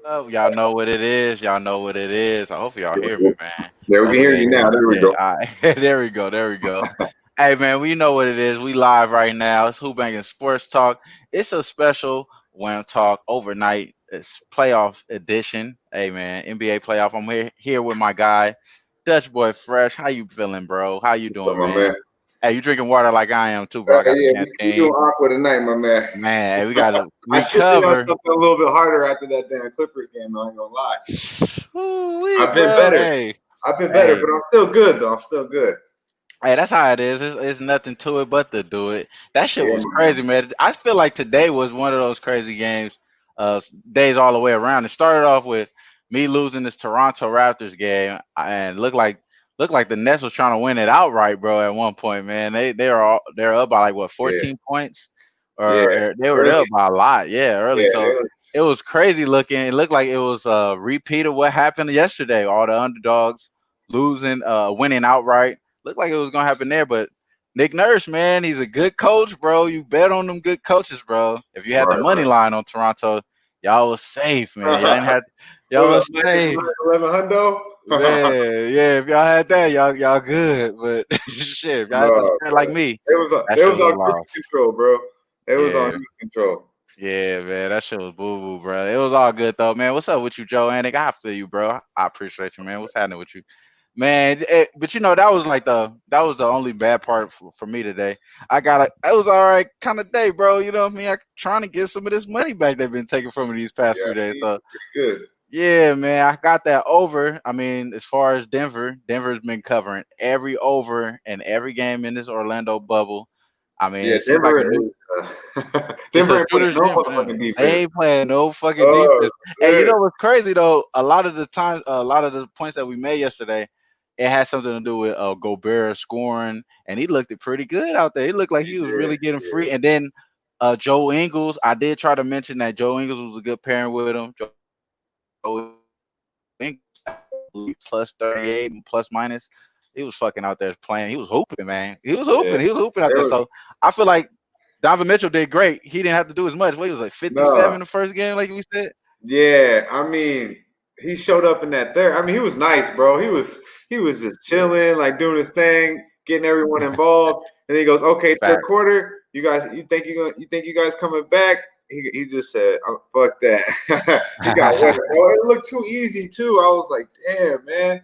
Oh, y'all know what it is. Y'all know what it is. I hope y'all hear me, man. There, we can hear Hopefully you they hear now. me. There we Yeah. go. All right. There we go. There we go. Hey, man, we know what it is. We live right now. It's Who-Bangin Sports Talk. It's a special Wham Talk overnight. It's playoff edition. Hey, man, NBA playoff. I'm here with my guy, Dutch Boy Fresh. How you feeling, bro? How you So, doing, my man? man. Hey, you drinking water like I am too, bro. I got the Yeah, we doing canteen. awkward tonight, my man. Man, hey, we got to I should be on recover. something a little bit harder after that damn Clippers game. I ain't gonna lie. Ooh-wee, I've been bro. better. Hey, I've been better, hey. but I'm still good though. I'm still good. Hey, that's how it is. It's nothing to it but to do it. That shit Yeah, was my man. crazy, man. I feel like today was one of those crazy games, days all the way around. It started off with me losing this Toronto Raptors game, and looked like the Nets was trying to win it outright, bro. At one point, man, they're up by like what Yeah, 14 points, yeah. or they were Early. up by a lot, yeah, early. Yeah, So it was crazy looking. It looked like it was a repeat of what happened yesterday. All the underdogs losing, winning outright. Looked like it was gonna happen there, but Nick Nurse, man, he's a good coach, bro. You bet on them good coaches, bro. If you had the money right, line on Toronto, y'all was safe, man. Y'all right. ain't had What y'all was was that? safe. 11 hundo? Man, yeah, if y'all had that, y'all good. But shit, if y'all had the No, spread like me, that they shit was was a on cruise loss. control, bro. They was on Yeah, cruise control. yeah, man. That shit was boo boo, bro. It was all good though, man. What's up with you, Joe? And I feel you, bro. I appreciate you, man. What's happening with you? Man, but that was like that was the only bad part for me today. It was all right kind of day, bro. You know what I mean? I trying to get some of this money back they've been taking from me these past Yeah, few days. he's So pretty good. yeah, man, I got that over. I mean, as far as Denver's been covering every over and every game in this Orlando bubble. I mean, Yeah, it seems like a new. It's Denver a ain't playing shooter's no gym for them. motherfucking They defense. ain't playing no fucking Oh, defense. Hey, you shit. know what's crazy though? A lot of the times, a lot of the points that we made yesterday, it had something to do with Gobert scoring, and he looked pretty good out there. He looked like he was Yeah, really getting yeah. free. And then Joe Ingles, I did try to mention that Joe Ingles was a good pairing with him. Joe Ingles, I believe plus 38 and plus minus. He was fucking out there playing. He was hooping, man. He was Yeah. hooping. He was hooping out There there. was So I feel like Donovan Mitchell did great. He didn't have to do as much. What he was like no. 57 the first game, like we said. Yeah, I mean, he showed up in that third. I mean, he was nice, bro. He was just Yeah. chilling, like doing his thing, getting everyone involved. And then he goes, "Okay, third Facts. quarter, you think you guys coming back?" He just said, oh, "Fuck that." He got wet, bro. It looked too easy too. I was like, "Damn, man, Yeah,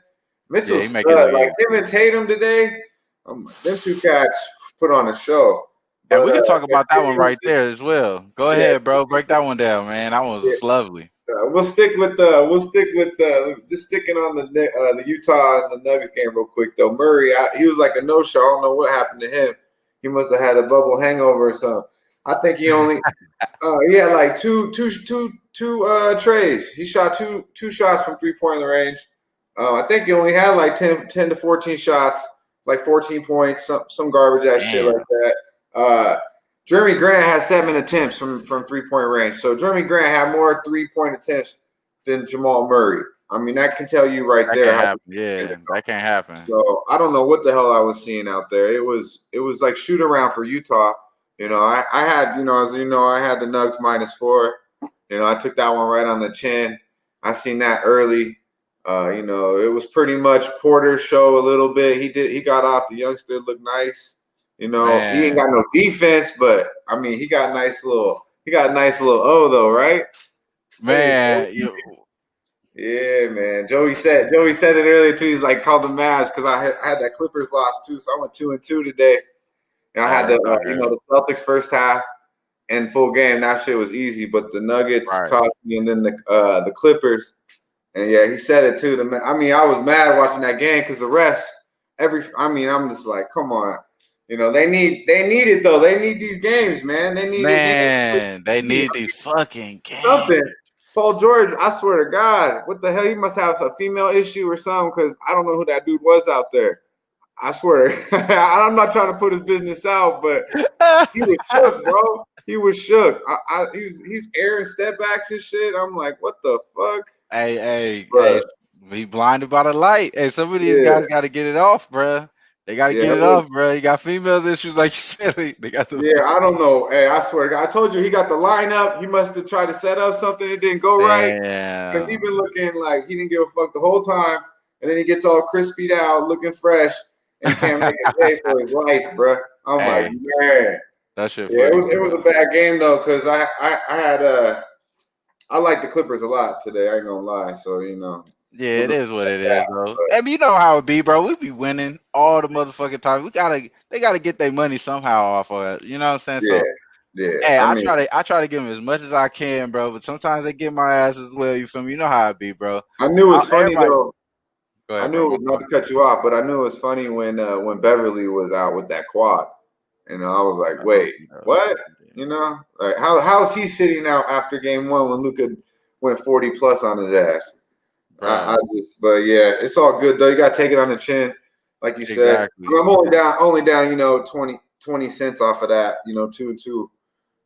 Mitchell he make it stud." look Like easy. him and Tatum today, them two cats put on a show. And But we can talk yeah, about that one right there as well. Go yeah, ahead, bro. Break that one down, man. That one yeah. was lovely. We'll stick with just sticking on the Utah and the Nuggets game real quick though. Murray, he was like a no show. I don't know what happened to him. He must have had a bubble hangover or something. I think he had like two trays. He shot two shots from 3 point range. I think he only had like 10 to 14 shots, like 14 points, some garbage ass shit Damn. like that. Jeremy Grant had 7 attempts from 3 point range. So Jeremy Grant had more 3 point attempts than Jamal Murray. I mean, that can tell you right That there can't how. happen. Yeah, that can't happen. So I don't know what the hell I was seeing out there. It was like shoot around for Utah. I had as you know I had the Nugs -4. I took that one right on the chin. I seen that early. It was pretty much Porter's show a little bit. He got off. The youngster looked nice. He ain't Man. got no defense, but I mean he got a nice little O though, right? Hey, Man, you yeah, man. Joey said it earlier too. He's like called the Mavs because I had that Clippers loss too, so I went 2-2 today. And I had that's all good. the Celtics first half and full game. That shit was easy, but the Nuggets Right. cost me, and then the Clippers. And yeah, he said it too. I mean, I was mad watching that game because the refs. I'm just like, come on. They need it though. They need these games, man. Man, they They need need these fucking something. games. Paul George, I swear to God, what the hell? He must have a female issue or something because I don't know who that dude was out there. I swear. I'm not trying to put his business out, but he was shook, bro. He was shook. He's airing step backs and shit. I'm like, what the fuck? Hey, But be blinded by the light. Hey, some of these yeah, guys got to get it off, bruh. They got to Yeah, get it it was, off, bro. You got females issues, like you said. They got those. yeah. I don't know. Hey, I swear to God, I told you he got the lineup. He must have tried to set up something. It didn't go right because he been Damn. looking like he didn't give a fuck the whole time, and then he gets all crispied out, looking fresh, and he can't make a play for his life, bro. I'm like, Hey, man. that shit Yeah, it funny, was bro. a bad game though, because I had I like the Clippers a lot today. I ain't gonna lie. So it Yeah, it was is what it bad, is, though. but I mean, you know how it be, bro. We be winning all the motherfucking time. They gotta get their money somehow off of it. You know what I'm saying? yeah, So, yeah. hey, I mean, I try to give them as much as I can, bro. But sometimes they get my ass as well. You feel me? You know how it be, bro. I knew it was funny Everybody, though. go I ahead, knew bro. it My was not fault. to cut you off, but I knew it was funny when Beverly was out with that quad, and I was like, Oh, wait, what? Like how's he sitting out after game one when Luka went 40 plus on his ass? I bro. just, but yeah, it's all good though. You got to take it on the chin, like you said. I Exactly. mean, I'm only down, 20 cents off of that, 2-2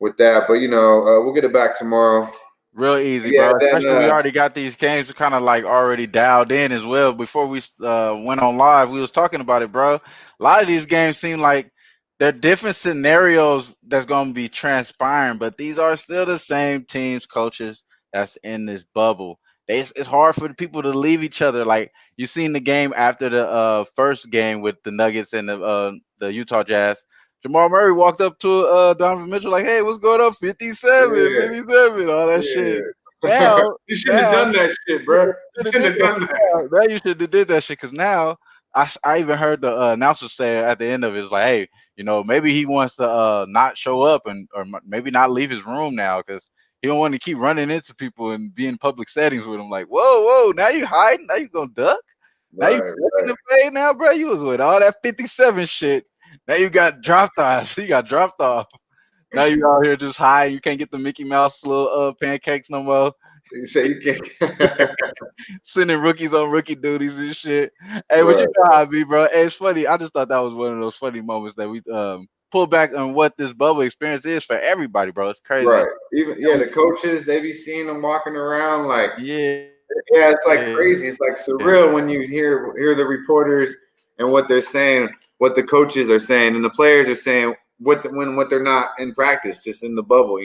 with that. But we'll get it back tomorrow. Real easy, Yeah, bro. then Especially we already got these games kind of like already dialed in as well. Before we went on live, we was talking about it, bro. A lot of these games seem like they're different scenarios that's going to be transpiring, but these are still the same teams, coaches that's in this bubble. It's hard for the people to leave each other. Like you seen the game after the first game with the Nuggets and the Utah Jazz. Jamal Murray walked up to Donovan Mitchell like, "Hey, what's going on? 57, yeah, 57, all that shit." yeah. Now, You shouldn't have now, done that shit, you bro. You should have did shouldn't have that. done that. Now you should have did that shit because now I even heard the announcer say at the end of it, it's like, "Hey, maybe he wants to not show up and maybe not leave his room now because he don't want to keep running into people and be in public settings with him." Like, whoa, now you hiding? Now you gonna duck? Now you Right, ducking right. the fade now, bro? You was with all that 57 shit. Now you got dropped off. You got dropped off. Now you out here just high. You can't get the Mickey Mouse little pancakes no more. You say you can't. Sending rookies on rookie duties and shit. Hey, but you Right, know how it be, bro. Hey, it's funny. I just thought that was one of those funny moments that we pull back on what this bubble experience is for everybody, bro. It's crazy. right. Even And the coaches they be seeing them walking around like. yeah, Yeah, it's like yeah, crazy. It's like surreal when you hear the reporters and what they're saying, what the coaches are saying, and the players are saying what they're not in practice, just in the bubble.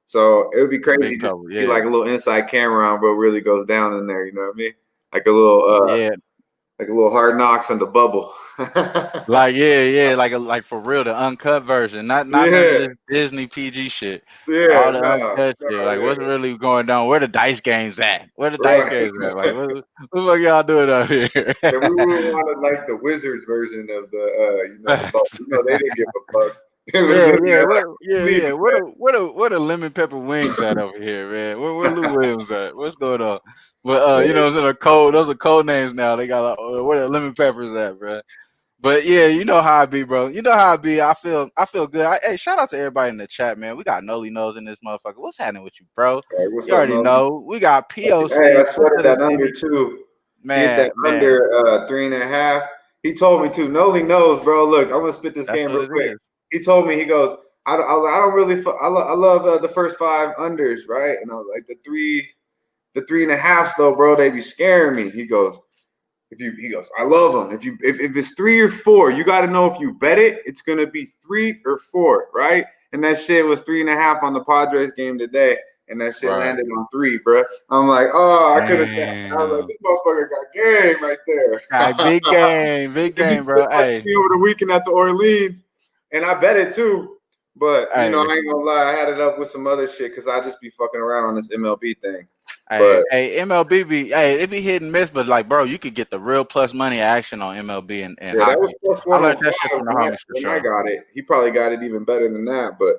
So it would be big crazy just to trouble. see Yeah, like a little inside camera on what really goes down in there. You know what I mean? Like a little yeah. hard knocks on the bubble. Like yeah, like for real, the uncut version, not none of Yeah, this Disney PG shit. yeah, All the no, uncut no, shit. Like yeah, what's really going down? Where the dice games at? Where the dice right. games at? Like what the fuck y'all doing out here? Yeah, we would wanted like the Wizards version of the bubble. They didn't give a fuck. It was in there like leave Yeah. it, man. What a lemon pepper wings at over here, man? Where Lou Williams at? What's going on? But Yeah, it's in a code. Those are code names now. They got where the lemon peppers at, bro? But yeah, you know how I be, bro. You know how I be. I feel good. Hey, shout out to everybody in the chat, man. We got Noli Nose in this motherfucker. What's happening with you, bro? hey, what's You up, already Nolan? know. We got Hey, I POC, Prince sweated of the that under City, too. He hit that man. under 3.5. He told me to. Noli knows, bro. Look, I'm gonna spit this That's game what real it quick. is. He told me, he goes, I don't really, I love the first five unders, right? And I was like, the 3.5s though, bro, they be scaring me. He goes, I love them. If it's 3 or 4, you got to know if you bet it, it's gonna be 3 or 4, right? And that shit was 3.5 on the Padres game today, and that shit Right. landed on 3, bro. I'm like, oh, I could have. I was like, Damn. this motherfucker got game right there. All right, big Because he game, put bro. that to Hey, me over the weekend at the Orleans, and I bet it too. But I hey, ain't gonna lie, I had it up with some other shit because I just be fucking around on this MLB thing. hey, But hey, MLB be hey, it be hit and miss, but like, bro, you could get the real plus money action on MLB and yeah, that was hockey. plus I learned that shit 105 from the homies for when I sure. got it. He probably got it even better than that, but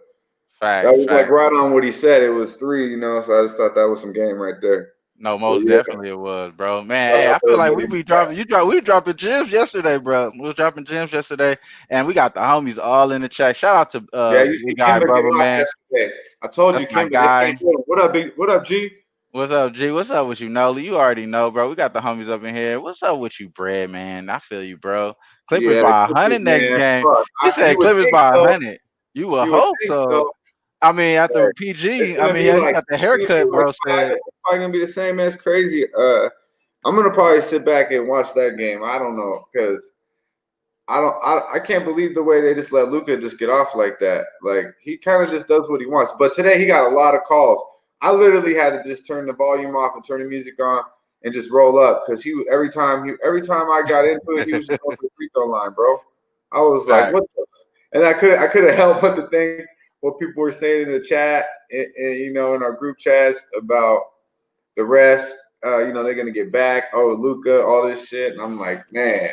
that Facts, was like facts. right on what he said. It was 3. So I just thought that was some game right there. No, But most yeah, definitely it was, bro. Man, shout hey, out I to feel like everybody we in the be chat. dropping we dropping gems yesterday, bro. We was dropping gems yesterday, and we got the homies all in the chat. Shout out to Yeah, you see big guy Kimba get Bubba, off man. yesterday. I told That's you, my Kimba, they guy. can't do it. What up, big? What up, G? What's up, G? What's up with you, Noli? You already know, bro. We got the homies up in here. What's up with you, Bread, man? I feel you, bro. Clippers Yeah, the by 100 Clippers, next man. game. Fuck. He You said would Clippers think by so. 100. You would You would hope think so. so. I mean, after Hey, it's PG, I gonna mean, be yeah, he like got the it's gonna be haircut, like bro. five. Said, It's probably gonna be the same as crazy. I'm gonna probably sit back and watch that game. I don't know because I can't believe the way they just let Luka just get off like that. Like he kind of just does what he wants. But today he got a lot of calls. I literally had to just turn the volume off and turn the music on and just roll up because every time I got into it, he was just over the free throw line, bro. I was like, Right. what? And I couldn't help but to think what people were saying in the chat and in our group chats about the rest. They're gonna get back. Oh, Luka, all this shit, and I'm like, man,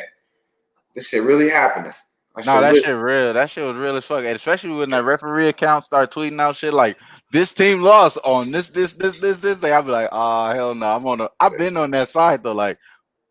this shit really happening. I No, should that listen. shit real. That shit was real as fuck. And especially when that referee account start tweeting out shit like this team lost on this day. I'll be like, oh hell no. I've been on that side though. Like,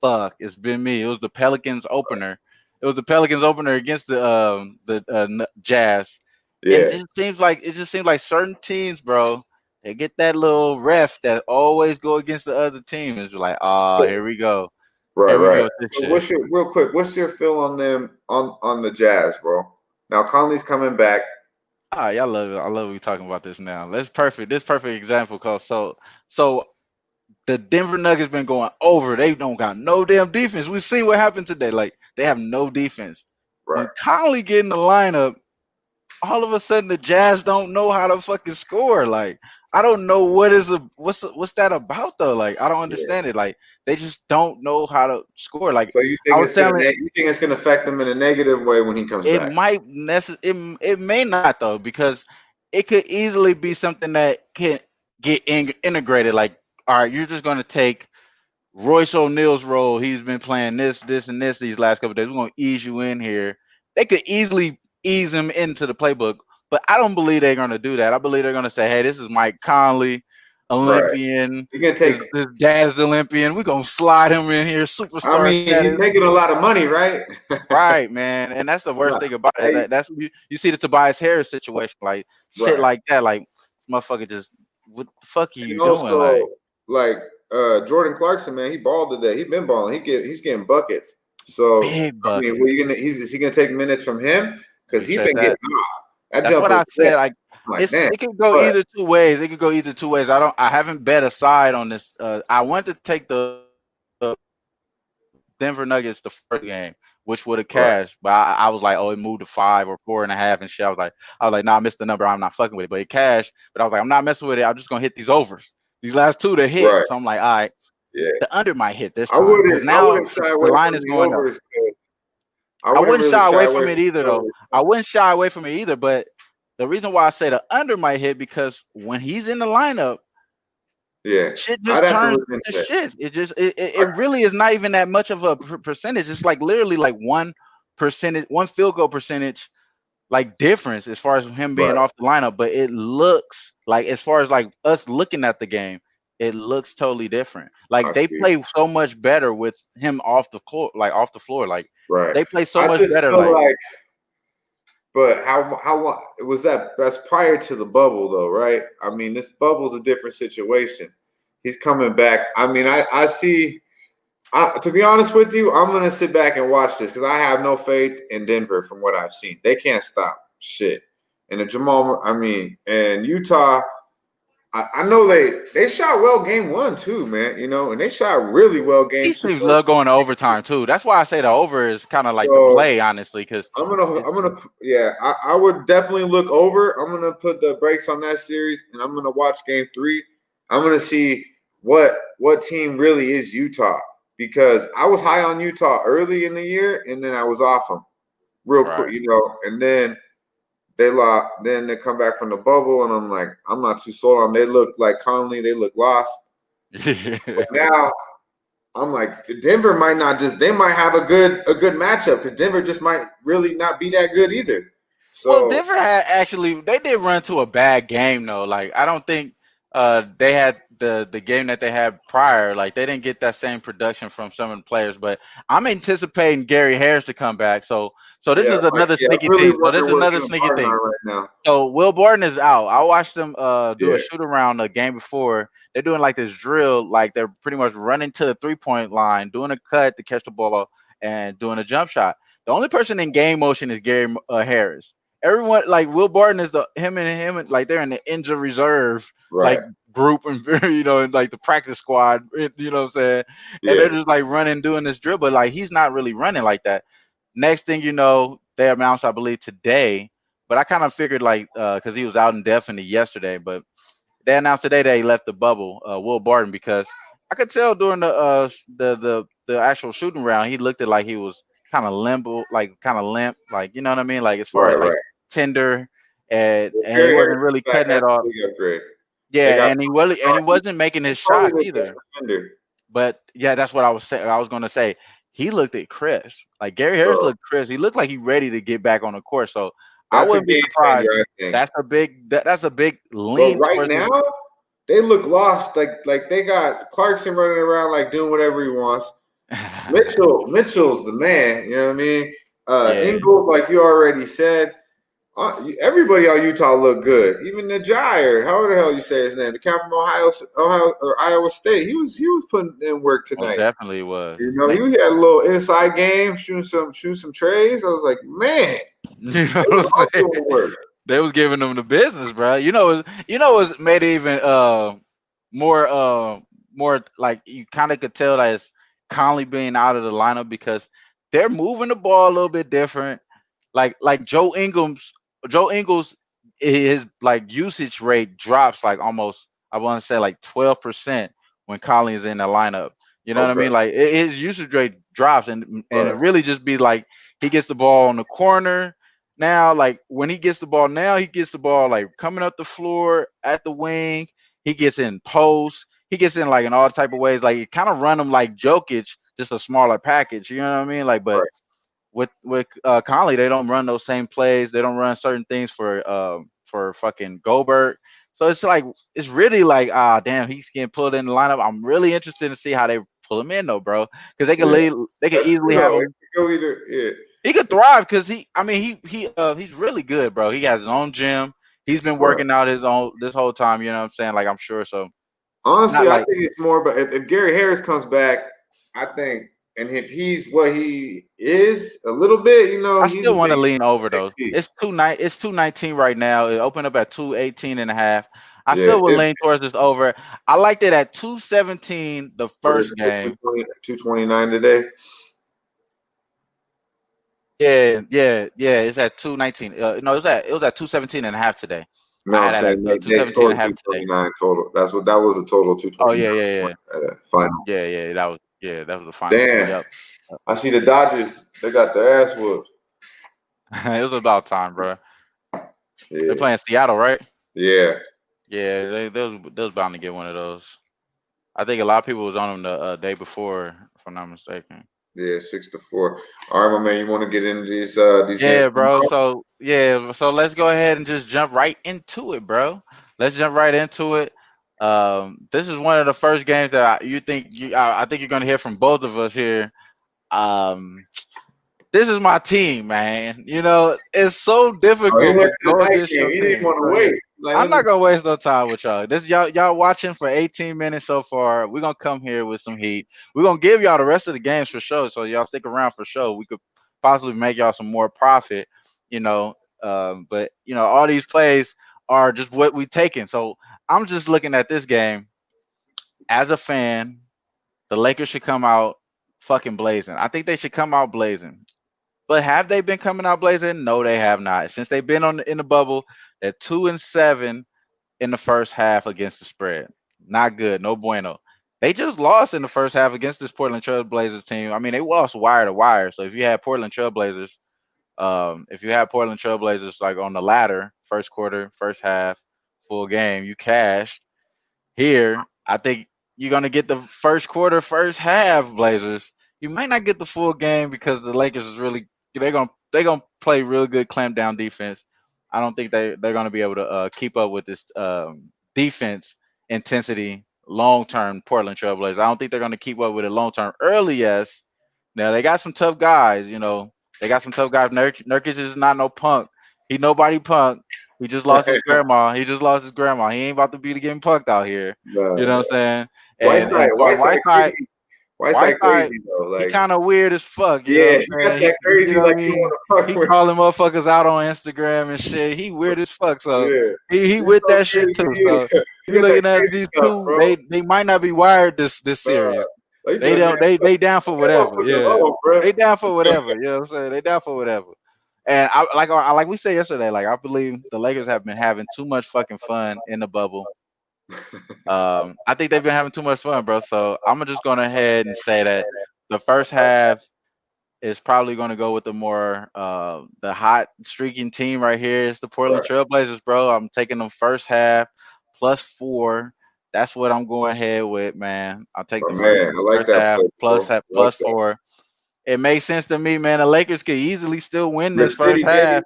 fuck, it's been me. It was the Pelicans opener. It was the Pelicans opener against the Jazz. And Yeah. it just seems like certain teams, bro, they get that little ref that always go against the other team. It's like, oh, So here we go. right, Here we right. go with this So shit. what's your feel on them on the Jazz, bro? Now Conley's coming back. Ah, y'all love it. I love we talking about this now. That's perfect. This perfect example, cause so the Denver Nuggets been going over. They don't got no damn defense. We see what happened today. Like they have no defense. Right. When Conley get in the lineup, all of a sudden the Jazz don't know how to fucking score. Like I don't know what's that about though. Like I don't Yeah. understand it. Like they just don't know how to score. Like So you I think was telling it's gonna affect him in a negative way when he comes it back? might it may not though because it could easily be something that can get integrated. Like all right, you're just going to take Royce O'Neal's role. He's been playing this and this these last couple of days. We're going to ease you in here. They could easily ease him into the playbook, but I don't believe they're going to do that. I believe they're going to say, hey, this is Mike Conley, Right. Olympian. You're gonna His, take. his dad's Olympian. We're going to slide him in here, I superstar mean, he's status. making a lot of money, right? Right, man, and that's the worst Right. thing about it. Hey, That's you see the Tobias Harris situation, like shit right. like that. Like motherfucker, just what the fuck are And you doing? also, Like like Jordan Clarkson, man, he balled today. He been balling. He's getting buckets. So big I mean, what buckets. you gonna? Is he gonna take minutes from him? Because You he said been getting that. off. That That's what jumper I was wet. said. Like I'm like, damn. it could go But either two ways. It could go either two ways. I haven't bet a side on this. I wanted to take the Denver Nuggets the first game, which would have right, cashed, but I was like, oh, it moved to 5 or 4.5 and shit. I was like, nah, I missed the number. I'm not fucking with it, but it cashed. But I was like, I'm not messing with it. I'm just gonna hit these overs. These last two to hit. right. So I'm like, all right, Yeah. the under might hit this I time because wouldn't. I now wouldn't shy the away line from is the going up. overs. I I wouldn't wouldn't really shy shy away away from from it either the though. overs. I wouldn't shy away from it either, but the reason why I say the under might hit because when he's in the lineup, Yeah, shit I'd just have to turns look into to that. shit. It really is not even that much of a percentage. It's like literally like 1%, one field goal percentage like difference as far as him being Right. off the lineup, but it looks like as far as like us looking at the game, it looks totally different. I Like they see. play so much better with him off the floor, like Right. they play so I much just better. feel Like like, but how long was that? That's prior to the bubble, though, right? I mean, this bubble's a different situation. He's coming back. I mean, I see. To be honest with you, I'm gonna sit back and watch this because I have no faith in Denver from what I've seen. They can't stop shit. And the Jamal, I mean, and Utah. I know they shot well game one too, man. And they shot really well game these two. teams love going to overtime too. That's why I say the over is kind of like the So play, honestly, because yeah, I would definitely look over. I'm gonna put the brakes on that series, and I'm gonna watch game three. I'm gonna see what team really is Utah because I was high on Utah early in the year, and then I was off them real quick, right. and then they lost. Then they come back from the bubble, and I'm like, I'm not too sold on. They look like Conley. They look lost. But now I'm like, Denver might not just. They might have a good matchup because Denver just might really not be that good either. Well, So Denver had actually they did run to a bad game though. Like I don't think they had the game that they had prior. Like they didn't get that same production from some of the players. But I'm anticipating Gary Harris to come back. So this yeah, is another I'm sneaky really thing. So this is wondering what's another going sneaky on thing. right now. So Will Barton is out. I watched them do a Yeah, shoot around the game before. They're doing like this drill, like they're pretty much running to the 3 point line, doing a cut to catch the ball, and doing a jump shot. The only person in game motion is Gary Harris. Everyone like Will Barton is him like they're in the injured reserve like right. group and and like the practice squad, you know what I'm saying? And Yeah, they're just like running doing this drill, but like he's not really running like that. Next thing you know, they announced, I believe, today. But I kind of figured like because he was out indefinitely yesterday, but they announced today that he left the bubble, Will Barton, because I could tell during the actual shooting round, he looked at like he was kind of limbo, like kind of limp, like you know what I mean, like as far Right, as like right. tender, and Well, and he Gary Harris wasn't really is back. cutting it That's off. a big upgrade. They Yeah, got and he wasn't making his probably shots the best either. defender, But yeah, that's what I was saying. I was gonna say he looked at Chris. Like Gary Harris bro. looked Chris. He looked like he ready to get back on the court. So I That's a wouldn't be game changer, surprised. I think. That's a big But lean right towards now, his. they look lost. Like they got Clarkson running around like doing whatever he wants. Mitchell's the man. You know what I mean? Yeah, Ingles, like you already said. Everybody on Utah looked good. Even the Gyre, how the hell you say his name? The cat from Ohio or Iowa State. He was putting in work most tonight. definitely was. You know, Like, he had a little inside game, shooting some trays. I was like, man, you know they what was I'm all saying? doing work. They was giving them the business, bro. What's made it even more more like you kind of could tell that it's Conley being out of the lineup because they're moving the ball a little bit different. Like Joe Ingles, his like usage rate drops like almost I want to say like 12% when Conley is in the lineup. You know what I Okay, mean? Like his usage rate drops, and it right, really just be like he gets the ball on the corner. Now, like when he gets the ball, now he gets the ball like coming up the floor at the wing. He gets in post. He gets in like in all type of ways. Like it kind of run him like Jokic, just a smaller package. You know what I mean? Like, but right. with Conley, they don't run those same plays. They don't run certain things for fucking Goldberg. So it's like it's really like damn, he's getting pulled in the lineup. I'm really interested to see how they pull him in though, bro, because Yeah, they can that's easily true have though. It him. could go either. Yeah, He could thrive because he's really good, bro. He has his own gym. He's been right. working out his own this whole time. You know what I'm saying? Like I'm sure. So not Honestly, I like think it's more about if Gary Harris comes back, I think, and if he's what he is a little bit, you know, I he's a still want to lean over big though. piece. It's 219 right now. It opened up at 218 and a half. I Yeah, still would lean towards this over. I liked it at 217 the what is first it, game. 229 today? Yeah. It's at 219. No, it was at 217 and a half today. I No, I'm had it at saying they 217 and scored a half today. 229 total. That was a total Oh 229 yeah. at a final. That was the final score. Damn, Yep. I see the Dodgers. They got their ass whooped. It was about time, bro. They're Yeah, playing Seattle, right? yeah, Yeah, they was bound to get one of those. I think a lot of people was on them the day before, if I'm not mistaken. yeah. 6-4. All right, my man. You want to get into these games Yeah, bro. tomorrow? So let's go ahead and just jump right into it, bro. Let's jump right into it. This is one of the first games that I think you're gonna hear from both of us here. Um, this is my team, man. You know, it's so Oh, he difficult went to to the go night against game. your He didn't team. want So to yeah, wait. Like, I'm let me. not gonna waste no time with y'all. This y'all watching for 18 minutes so far. We're gonna come here with some heat. We're gonna give y'all the rest of the games for sure. So y'all stick around for sure. We could possibly make y'all some more profit, you know. But all these plays are just what we taking. So I'm just looking at this game as a fan. The Lakers should come out fucking blazing. I think they should come out blazing. But have they been coming out blazing? No, they have not. Since they've been in the bubble, they're 2-7 in the first half against the spread. Not good. No bueno. They just lost in the first half against this Portland Trailblazers team. I mean, they lost wire to wire. So if you had Portland Trailblazers like on the ladder, first quarter, first half, full game, you cashed. Here, I think you're gonna get the first quarter, first half Blazers. You might not get the full game because the Lakers is really they're gonna play real good clamp down defense. I don't think they're gonna be able to keep up with this defense intensity long term. Portland Trailblazers. I don't think they're gonna keep up with it long term. Early, yes. Now they got some tough guys. They got some tough guys. Nurkic is not no punk. He nobody punk. He just lost his grandma. He just lost his grandma. He ain't about to be getting punked out here. You Nah, know nah. what I'm saying? And Whiteside, for Whiteside Whiteside, crazy. Whiteside Whiteside, crazy though. he Like, kind of weird as fuck. You know yeah, what he I'm got saying? that You crazy know what I like you mean? want to fuck He with. calling motherfuckers out on Instagram and shit. He weird as fuck. So Yeah, he he's with so that shit crazy. too. So Yeah, he you got that looking at crazy these stuff, two, bro. they might not be wired this Nah, series. Like, They don't. They down for they whatever. put the Yeah, low, bro. they down for whatever. You know what I'm saying? They down for whatever. And like we said yesterday, like I believe the Lakers have been having too much fucking fun in the bubble. I think they've been having too much fun, bro. So I'm just going ahead and say that the first half is probably going to go with the more the hot streaking team right here. It's the Portland Right. Trailblazers, bro. I'm taking them first half +4. That's what I'm going ahead with, man. I'll take Oh the man, I like first that half play, bro. I like plus that. 4. It makes sense to me, man. The Lakers could easily still win Rip this first City, baby. half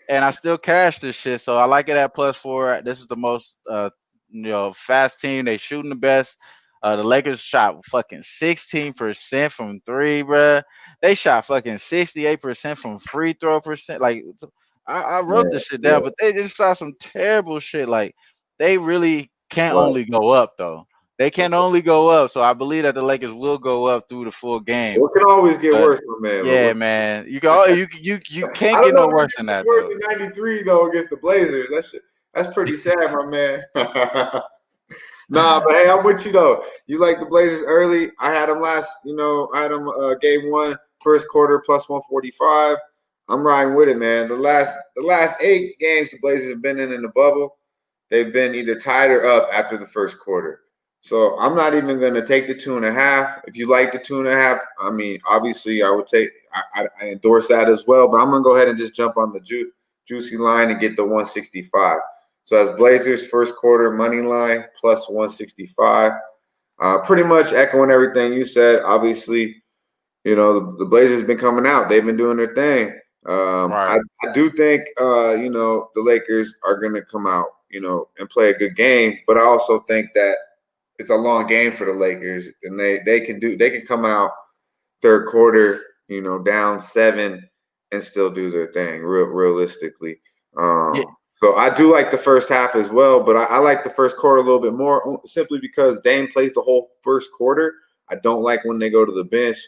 and I still cash this shit. So I like it at +4. This is the most fast team. They shooting the best. The Lakers shot fucking 16% from three, bruh. They shot fucking 68% from free throw percent. Like I wrote Man, this shit yeah, down, but they just saw some terrible shit. Like they really can't right. only go up though. They can only go up. So I believe that the Lakers will go up through the full game. What can always get But worse, my man? But yeah, what, man, you I can't don't get know no if you worse can than get that worse though. than '93 though against the Blazers. That's pretty sad, my man. Nah, but hey, I'm with you though. You like the Blazers early. I had them I had them game one, first quarter +145. I'm riding with it, man. The last 8 games the Blazers have been in the bubble, they've been either tied or up after the first quarter. So I'm not even going to take the 2.5. If you like the 2.5, I mean, obviously I would take. I endorse that as well. But I'm going to go ahead and just jump on the juicy line and get the 165. So as Blazers first quarter money line +165. Pretty much echoing everything you said. Obviously, the Blazers been coming out. They've been doing their thing. I, Right. I do think the Lakers are going to come out, and play a good game. But I also think that it's a long game for the Lakers, and they can come out third quarter, down 7 and still do their thing realistically. Yeah. So I do like the first half as well, but I like the first quarter a little bit more simply because Dame plays the whole first quarter. I don't like when they go to the bench,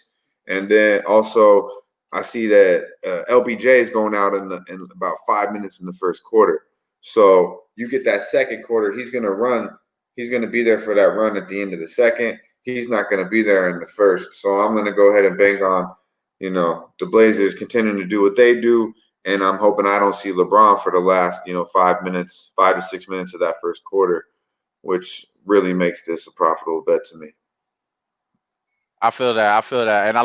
and then also I see that LBJ is going out in about 5 minutes in the first quarter. So you get that second quarter, he's going to run. He's going to be there for that run at the end of the second. He's not going to be there in the first. So I'm going to go ahead and bank on, the Blazers continuing to do what they do. And I'm hoping I don't see LeBron for the last, 5 minutes, 5 to 6 minutes of that first quarter, which really makes this a profitable bet to me. I feel that. I feel that. And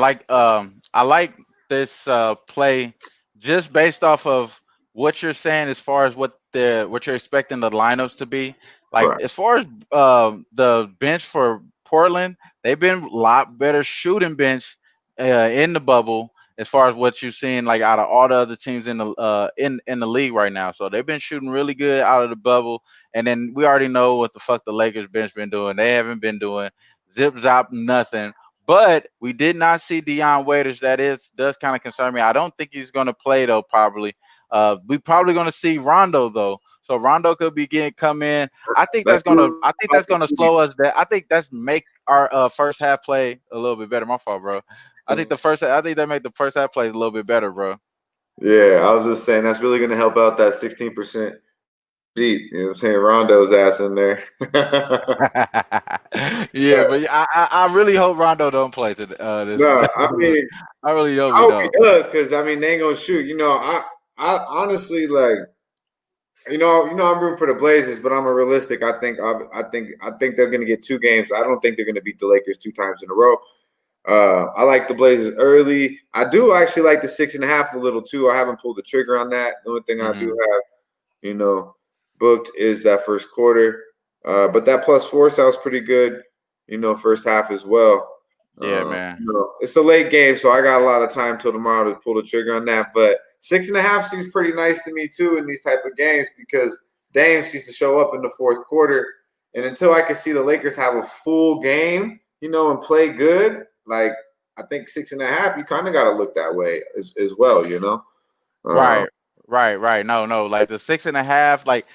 I like this play just based off of what you're saying as far as what you're expecting the lineups to be. Like Right. as far as the bench for Portland, they've been a lot better shooting bench in the bubble as far as what you've seen like out of all the other teams in the in the league right now. So they've been shooting really good out of the bubble. And then we already know what the fuck the Lakers bench been doing. They haven't been doing zip zop nothing. But we did not see Dion Waiters. Does kind of concern me. I don't think he's going to play though. Probably. We probably going to see Rondo though. So Rondo could be getting come in. I think That's that's gonna. really I think that's gonna slow us down. I think that's make our first half play a little bit better. My fault, bro. I think that make the first half play a little bit better, bro. Yeah, I was just saying that's really going to help out that 16% beat. You know what I'm saying? Rondo's ass in there. Yeah, but I really hope Rondo don't play to this. No, I mean, I really hope I he hope he don't. does because I mean they ain't gonna shoot. I honestly like. I'm rooting for the Blazers, but I'm a realistic. I think they're going to get 2 games. I don't think they're going to beat the Lakers 2 times in a row. I like the Blazers early. I do actually like the 6.5 a little too. I haven't pulled the trigger on that. The only thing I do Hmm. have, you know, booked is that first quarter. But that +4 sounds pretty good. First half as well. Yeah, man. It's a late game, so I got a lot of time till tomorrow to pull the trigger on that. But 6.5 seems pretty nice to me too in these type of games because Dame seems to show up in the fourth quarter, and until I can see the Lakers have a full game, and play good, like I think 6.5, you kind of got to look that way as well. Uh, Right, right. No, no. Like the 6.5. Like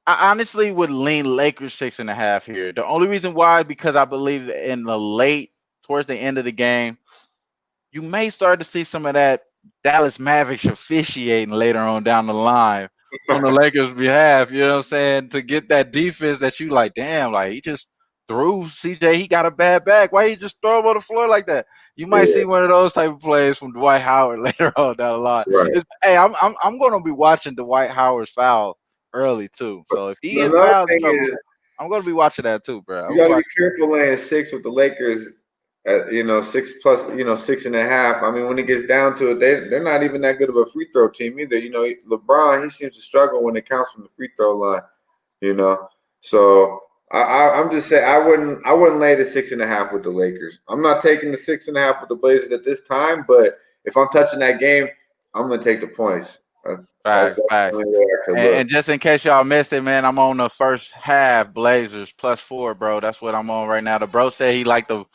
I honestly would lean Lakers 6.5 here. The only reason why because I believe that in the late towards the end of the game, you may start to see some of that Dallas Mavericks officiating later on down the line on the Lakers' behalf. You know what I'm saying? To get that defense that you like, damn, like he just threw CJ. He got a bad back. Why you just throw him on the floor like that? You might Yeah, see one of those type of plays from Dwight Howard later on down the line. right. Hey, I'm gonna be watching Dwight Howard's foul early too. So if he get Another fouled in thing trouble, is I'm gonna be watching that too, bro. you I'm got to be watching. careful laying 6 with the Lakers. At, 6 plus, 6.5. I mean, when it gets down to it, they're not even that good of a free throw team either. LeBron, he seems to struggle when it counts from the free throw line. You know, so I'm just saying I wouldn't lay the 6.5 with the Lakers. I'm not taking the 6.5 with the Blazers at this time. But if I'm touching that game, I'm gonna take the points. That's Facts, the facts. only way I could look. And just in case y'all missed it, man, I'm on the first half Blazers +4, bro. That's what I'm on right now. The bro said you like the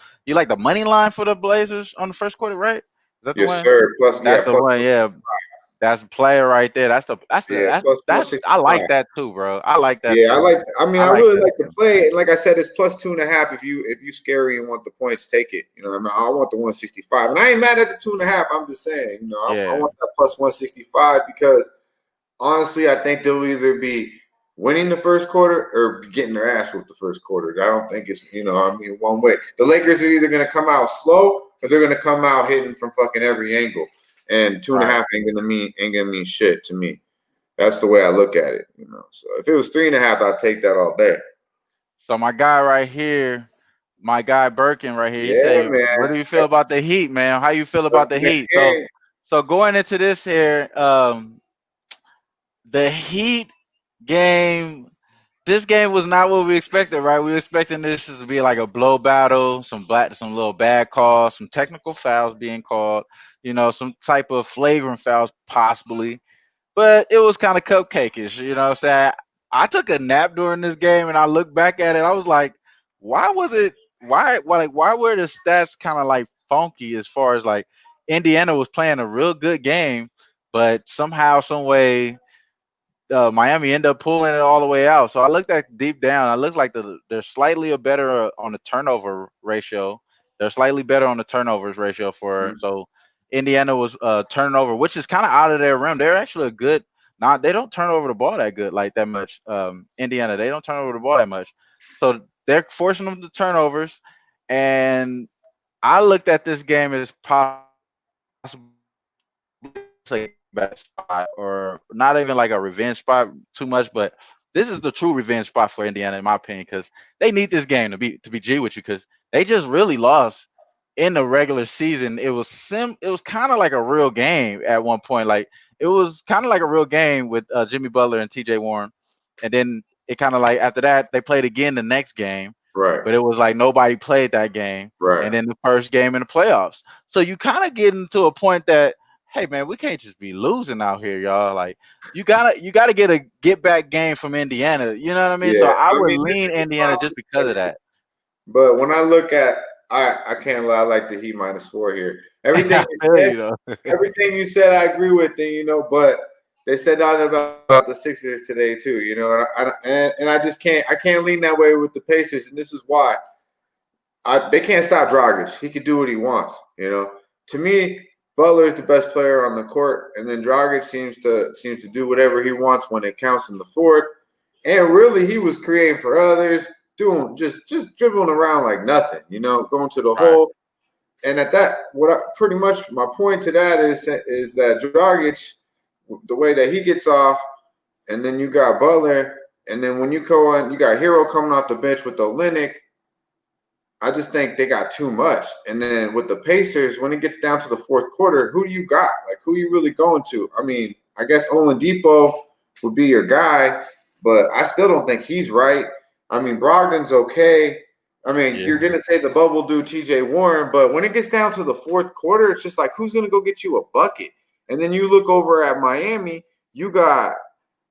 money line for the Blazers on the first quarter, right? Is that the Yes, one? sir. Plus, That's yeah, the plus, one, yeah. That's the player right there. yeah, plus That's I like 165. that too, bro. I like that Yeah, I too. like. I mean, I I like really that like the too. play. And like I said, it's plus 2.5. If you scary and want the points, take it. I mean, I want the 165, and I ain't mad at the 2.5. I'm just saying, I Yeah. want that plus 165 because honestly, I think they'll either be winning the first quarter or getting their ass whooped the first quarter. I don't think it's I mean, one way. The Lakers are either going to come out slow or they're going to come out hitting from fucking every angle, and two and a Right. half ain't gonna mean shit to me. That's the way I look at it. So if it was 3.5, I'd take that all day. So my guy right here, my guy Birkin right here, he Yeah, say, man. "What do you feel about the Heat, man? How you feel That's about the the next Heat?" game. So going into this here, the Heat game. This game was not what we expected, right? We were expecting this to be like a blow battle, some little bad calls, some technical fouls being called, some type of flagrant fouls possibly, but it was kind of cupcakeish. You know what I'm saying? I took a nap during this game and I looked back at it. I was like, why was it? Why were the stats kind of like funky as far as like Indiana was playing a real good game, but somehow, some way, Miami ended up pulling it all the way out. So I looked at deep down. It looks like they're slightly a better on the turnover ratio. They're slightly better on the turnovers ratio for so Indiana was turning over, which is kind of out of their realm. They're actually a good. Not they don't turn over the ball that good like that much. Indiana they don't turn over the ball that much, so they're forcing them to turnovers. And I looked at this game as possibly a bad spot, or not even like a revenge spot too much, but this is the true revenge spot for Indiana, in my opinion, because they need this game to be G with you, because they just really lost in the regular season. It was kind of like a real game at one point. Like it was kind of like a real game with Jimmy Butler and TJ Warren, and then it kind of like after that they played again the next game, Right, but it was like nobody played that game, right. and then the first game in the playoffs. So you kind of get into a point that, hey man, we can't just be losing out here, y'all. Like you gotta get a get back game from Indiana. You know what I mean? So Yeah, I I would mean, this lean is the Indiana problem. just because of that. But when I look at, I can't lie. I like the Heat -4 here. Everything I you feel said, you though. everything you said, I agree with. But they said that about the Sixers today too. And I just can't lean that way with the Pacers, and this is why. They can't stop Dragic. He can do what he wants. To me, Butler is the best player on the court, and then Dragic seems to do whatever he wants when it counts in the fourth. And really, he was creating for others, doing just dribbling around like nothing. Going to the Right. hole. And at that, pretty much my point to that is that Dragic, the way that he gets off, and then you got Butler, and then when you go on, you got Hero coming off the bench with Olenek. I just think they got too much. And then with the Pacers, when it gets down to the fourth quarter, who do you got? Like, who are you really going to? I mean, I guess Oladipo would be your guy, but I still don't think he's right. I mean, Brogdon's okay. I mean, Yeah. you're going to say the bubble dude, TJ Warren, but when it gets down to the fourth quarter, it's just like, who's going to go get you a bucket? And then you look over at Miami, you got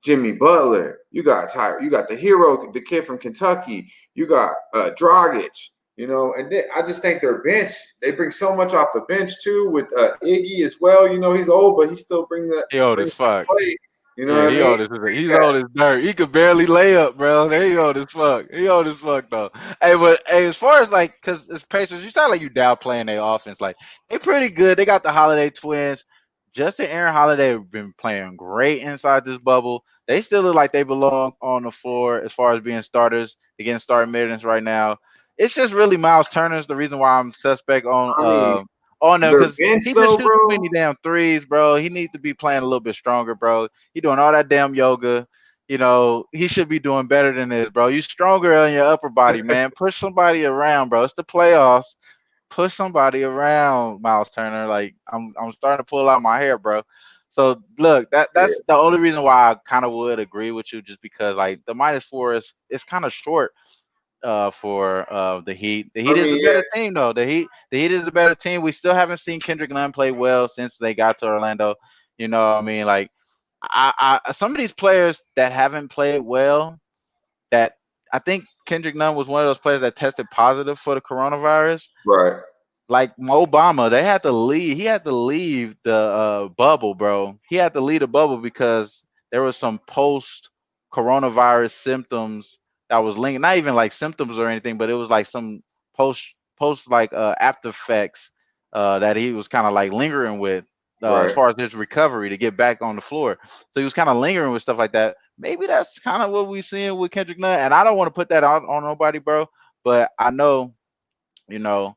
Jimmy Butler, you got Tyler, you got the hero, the kid from Kentucky, you got Dragic. And I just think their bench, they bring so much off the bench too with Iggy as well. He's old, but he still He old brings as that fuck. play. You know Yeah, what I he mean? old as he's old as dirt. He could barely lay up, bro. He old as fuck. He old as fuck though. Hey, but hey, as far as like, cause it's Pacers, you sound like you downplaying their offense. Like they pretty good. They got the Holiday twins. Justin Aaron Holiday have been playing great inside this bubble. They still look like they belong on the floor as far as being starters. They're getting starting minutes right now. it's just really Miles Turner's the reason why I'm suspect I mean, on them their because bench he just though, shoots too bro. many damn threes, bro. He needs to be playing a little bit stronger, bro. He doing all that damn yoga. You know, he should be doing better than this, bro. You stronger on your upper body, man. Push somebody around, bro. It's the playoffs. Push somebody around, Miles Turner. Like I'm starting to pull out my hair, bro. So look, Yeah. that's the only reason why I kind of would agree with you, just because like the -4 is it's kind of short for the Heat. The I Heat is a mean, better yes, team though. The Heat is a better team. We still haven't seen Kendrick Nunn play well since they got to Orlando. You know what I mean? Like some of these players that haven't played well, that I think Kendrick Nunn was one of those players that tested positive for the coronavirus, right, like Obama, they had to leave. He had to leave the bubble, bro. He had to leave the bubble because there was some post coronavirus symptoms that was linked. Not even like symptoms or anything, but it was like some post like after effects that he was kind of like lingering with as right. far as his recovery to get back on the floor. So he was kind of lingering with stuff like that. Maybe that's kind of what we seeing with Kendrick Nunn. And I don't want to put that on nobody, bro. But I know, you know,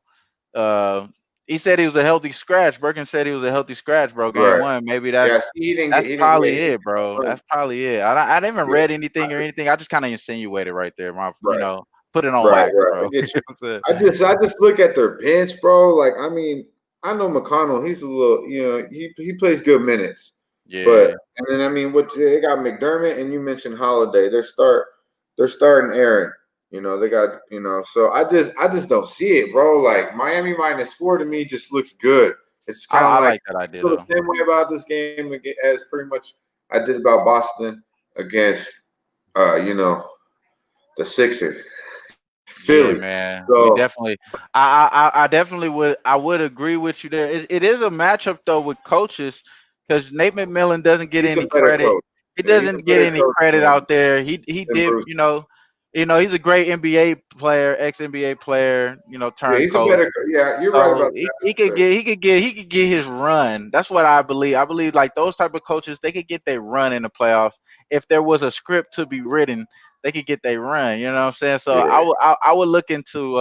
uh, he said he was a healthy scratch. Birkin said he was a healthy scratch, bro. Game Right. one, maybe Yeah, that's see, he didn't get. that's He didn't. Yeah, probably he didn't it, get bro. run. That's probably it. I didn't even Yeah. read anything or anything. I just kind of insinuated right there. Right. Put it on Right. wax, Right. I bro. You get you. know what I'm saying? I just look at their bench, bro. Like, I mean, I know McConnell. He's a little. He plays good minutes, but Yeah. and then I mean, what they got McDermott and you mentioned Holiday. They're starting Aaron. They got. So I just don't see it, bro. Like Miami -4 to me just looks good. It's kind of I like like that idea feel the though. same way about this game as pretty much I did about Boston against the Sixers, Yeah, Philly. man. We So definitely I definitely would agree with you there. It is a matchup though with coaches because Nate McMillan doesn't get he's a any better credit. coach. He Yeah, he's a doesn't get better any coach credit out there. He than did, Bruce. he's a great NBA player, ex NBA player, Yeah, turned he's a coach. better. Yeah, you're right So about that. he could get his run. That's what I believe. I believe like those type of coaches, they could get their run in the playoffs. If there was a script to be written, they could get their run. You know what I'm saying? So Yeah, I would look into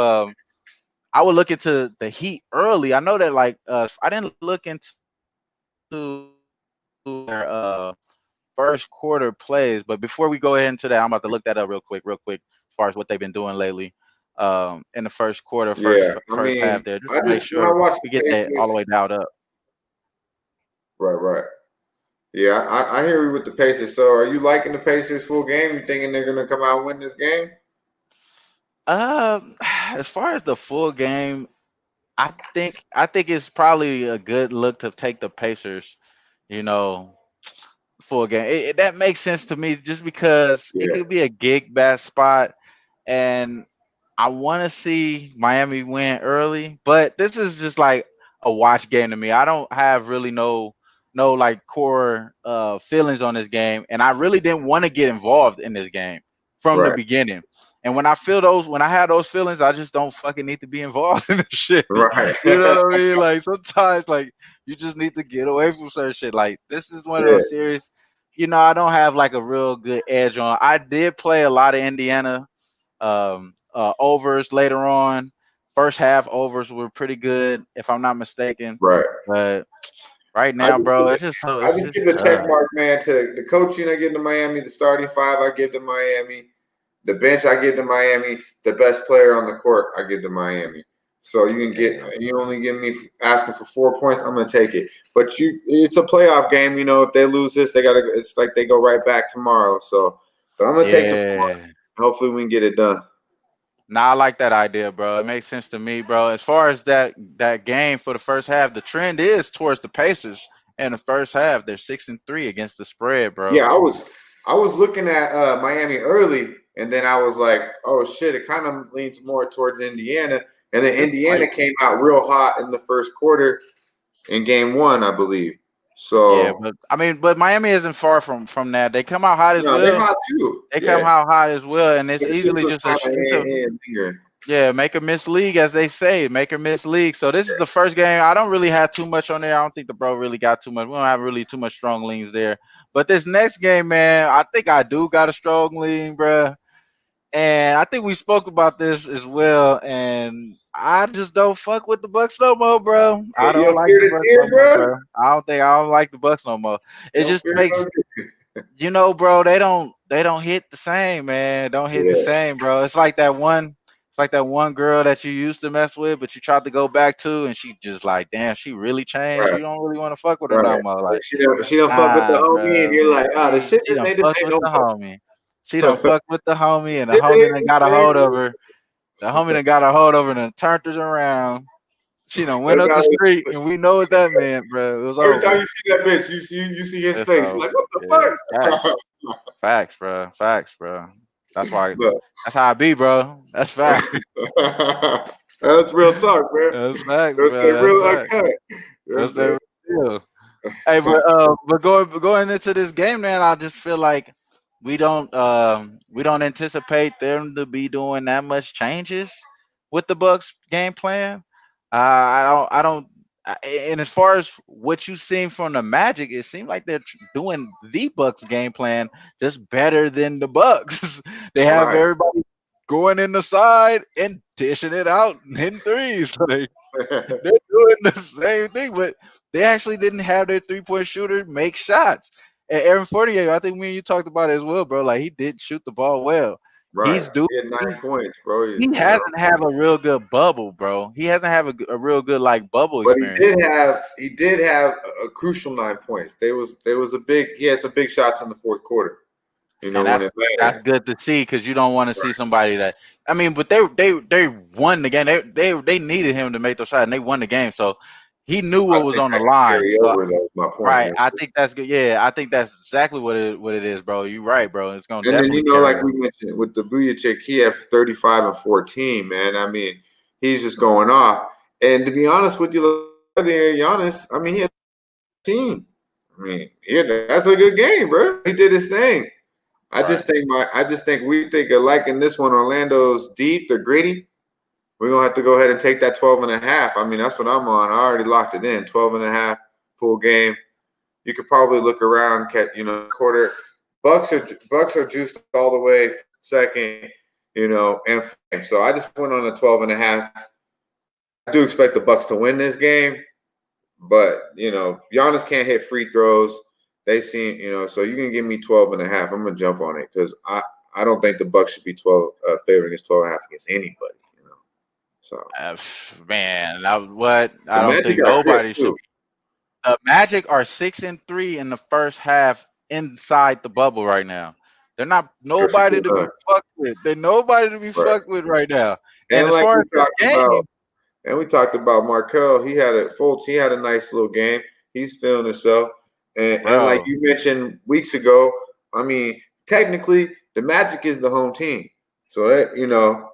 the Heat early. I know that like I didn't look into their first quarter plays, but before we go ahead into that, I'm about to look that up real quick, as far as what they've been doing lately. In the first quarter, yeah. I first half mean, there, just I to make just when I sure watch we the get that all the Pacers, way dialed up. right, right. Yeah, I hear you with the Pacers. So, are you liking the Pacers full game? You thinking they're gonna come out and win this game? As far as the full game, I think it's probably a good look to take the Pacers. You know, full game. That makes sense to me, just because it Yeah, could be a gig bat spot, and I want to see Miami win early. But this is just like a watch game to me. I don't have really no like core feelings on this game, and I really didn't want to get involved in this game from the right, beginning. And when I had those feelings, I just don't fucking need to be involved in this shit. right. You know what I mean? Like sometimes, like you just need to get away from certain shit. Like this is one of Yeah, those series. I don't have like a real good edge on. I did play a lot of Indiana overs later on. First half overs were pretty good, if I'm not mistaken. right. But right I now, just bro, give it's just so I it's just just give the check tough. mark, man, to the coaching. I give to Miami. The starting five, I give to Miami. The bench, I give to Miami. The best player on the court, I give to Miami. So Yeah, you only give me asking for 4 points. I'm gonna take it. But it's a playoff game. If they lose this, it's like they go right back tomorrow. So, but I'm gonna take the point. yeah. Hopefully, we can get it done. Nah, I like that idea, bro. It makes sense to me, bro. As far as that game for the first half, the trend is towards the Pacers. In the first half, they're 6-3 against the spread, bro. Yeah, I was looking at Miami early, and then I was like, oh shit, it kind of leans more towards Indiana. And then It's Indiana like came out real hot in the first quarter in game one, I believe. Yeah, So but I mean, but Miami isn't far from that. They come out hot as no, they're well. hot too. They come Yeah. out hot as well, and it's But this easily was just kind of it's a lingering. yeah, make or miss league, as they say, make or miss league. So this is the first game. I don't really have too much on there. I don't think the bro really got too much. We don't have really too much strong leans there. But this next game, man, I think I do got a strong lean, bro. And I think we spoke about this as well. And I just don't fuck with the Bucks no more, bro. I You don't don't like fear the the Bucks no tear, more, bro. bro. I don't like the Bucks no more. It Don't just fear makes no bro, they don't hit the same, man. Don't hit the Yeah, same, bro. It's like that one girl that you used to mess with, but you tried to go back to, and she just like, damn, she really changed. right, You don't really want to fuck with her no right. more. Like, She don't fuck with the nah, homie, and bro. you're like, the She shit she just done ain't the fucked same with no the more. homie. She done fucked with the homie, and the It homie ain't done the got a hold of same. her. The homie done got a hold of her and done turned it around. She done went That's up how the street, and we know what that meant, bro. It was every time over. you see that bitch, you see his It's face. You're over. like, what Yeah, the facts. Facts, bro. Facts, bro. That's why. fuck? That's how I be, bro. That's fact. That's real talk, man. That's facts, That's bro. that That's real like fact. that. That's That's that real. Hey, but going into this game, man, I just feel like we don't anticipate them to be doing that much changes with the Bucks game plan. I don't. And as far as what you've seen from the Magic, it seemed like they're doing the Bucks game plan just better than the Bucks. They have right. everybody going in the side and dishing it out and hitting threes. Like, they're doing the same thing, but they actually didn't have their 3-point shooter make shots. And Aaron Fournier, I think me and you talked about it as well, bro. Like, he did shoot the ball well. Right. He's do He had nine he's points, bro. he hasn't have a real good bubble, bro. He hasn't have a real good like bubble But experience. he did have a crucial 9 points. There was a big he had some big shots in the fourth quarter. And When that's it that's mattered. good to see because you don't want to see somebody that I mean, but they won the game. They needed him to make those shots and they won the game. So he knew I what was think on the that can line. carry So over. That was my point. right. I think that's good. Yeah, I think that's exactly what it is, bro. You're right, bro. It's gonna And then definitely like carry we over. mentioned with the Vujacic, he had 35 and 14. Man, I mean, he's just going off. And to be honest with you, there, Giannis, I mean, he had 15. I mean, yeah, that's a good game, bro. He did his thing. Right. I just think we think alike in this one. Orlando's deep, they're gritty. We're gonna have to go ahead and take that 12 and a half. I mean, that's what I'm on. I already locked it in. 12 and a half, full game. You could probably look around, quarter. Bucks are juiced all the way second, and so I just went on a 12 and a half. I do expect the Bucks to win this game, but Giannis can't hit free throws. They seem, so you can give me 12 and a half. I'm gonna jump on it because I don't think the Bucks should be 12 favored against 12 and a half against anybody. So Man, what the I don't Magic think got drip nobody should too. be. The Magic are 6-3 in the first half inside the bubble right now. They're not They're six nobody and to be nine. fucked with. They're nobody to be Right. fucked with right now. And And as like far we as this talked about, game, Markel. He had a nice little game. He's feeling himself. And like bro, you mentioned weeks ago, I mean, technically the Magic is the home team. So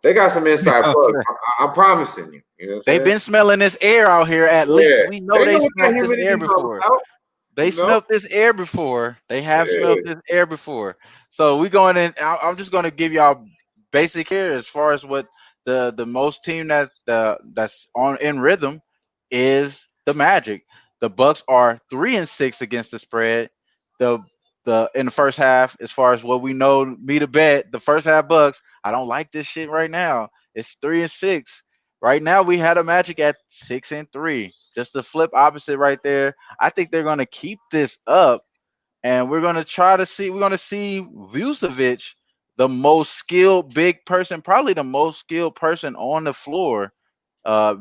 they got some inside plugs. I'm promising you. You know what I'm they've saying? been smelling this air out here at least. Yeah. We know They they know what that smelt this air humidity comes before. out, They you know? smelt this air before. They have smelt Yeah. this air before. So we going in. I'm just going to give y'all basic here as far as what the most team that's on in rhythm is the Magic. The Bucks are 3-6 against the spread. The the in the first half, as far as what we know, me to bet the first half Bucks. I don't like this shit right now. It's 3-6. Right now we had a Magic at 6-3. Just the flip opposite right there. I think they're going to keep this up, and we're going to try to see. We're going to see Vucevic, the most skilled big person, probably the most skilled person on the floor.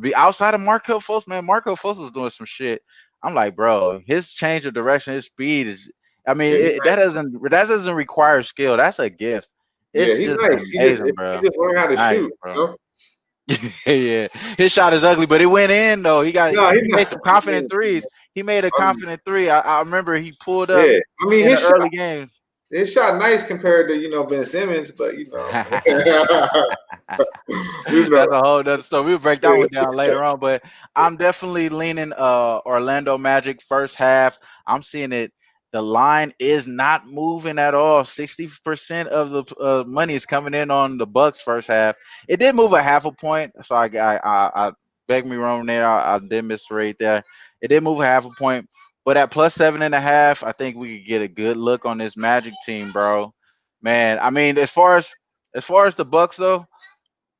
Be outside of Markel Fultz, man. Markel Fultz was doing some shit. I'm like, bro, his change of direction, his speed is. I mean, Yeah, he's that doesn't require skill. That's a gift. yeah, It's he's just nice. amazing, He bro. just learned how to Nice, shoot, bro. Yeah, his shot is ugly, but it went in though. No, he's He not. made some confident threes. He made a I mean, confident three. I remember he pulled up yeah. I mean, in the early games. his shot nice compared to Ben Simmons, but you know, That's a whole other story. We'll break that one down later on. But I'm definitely leaning Orlando Magic first half. I'm seeing it. The line is not moving at all. 60% of the money is coming in on the Bucks first half. It did move a half a point, so I beg me wrong there. I did misread there. It did move a half a point, but at plus 7.5, I think we could get a good look on this Magic team, bro. Man, I mean, as far as as far as the Bucks though,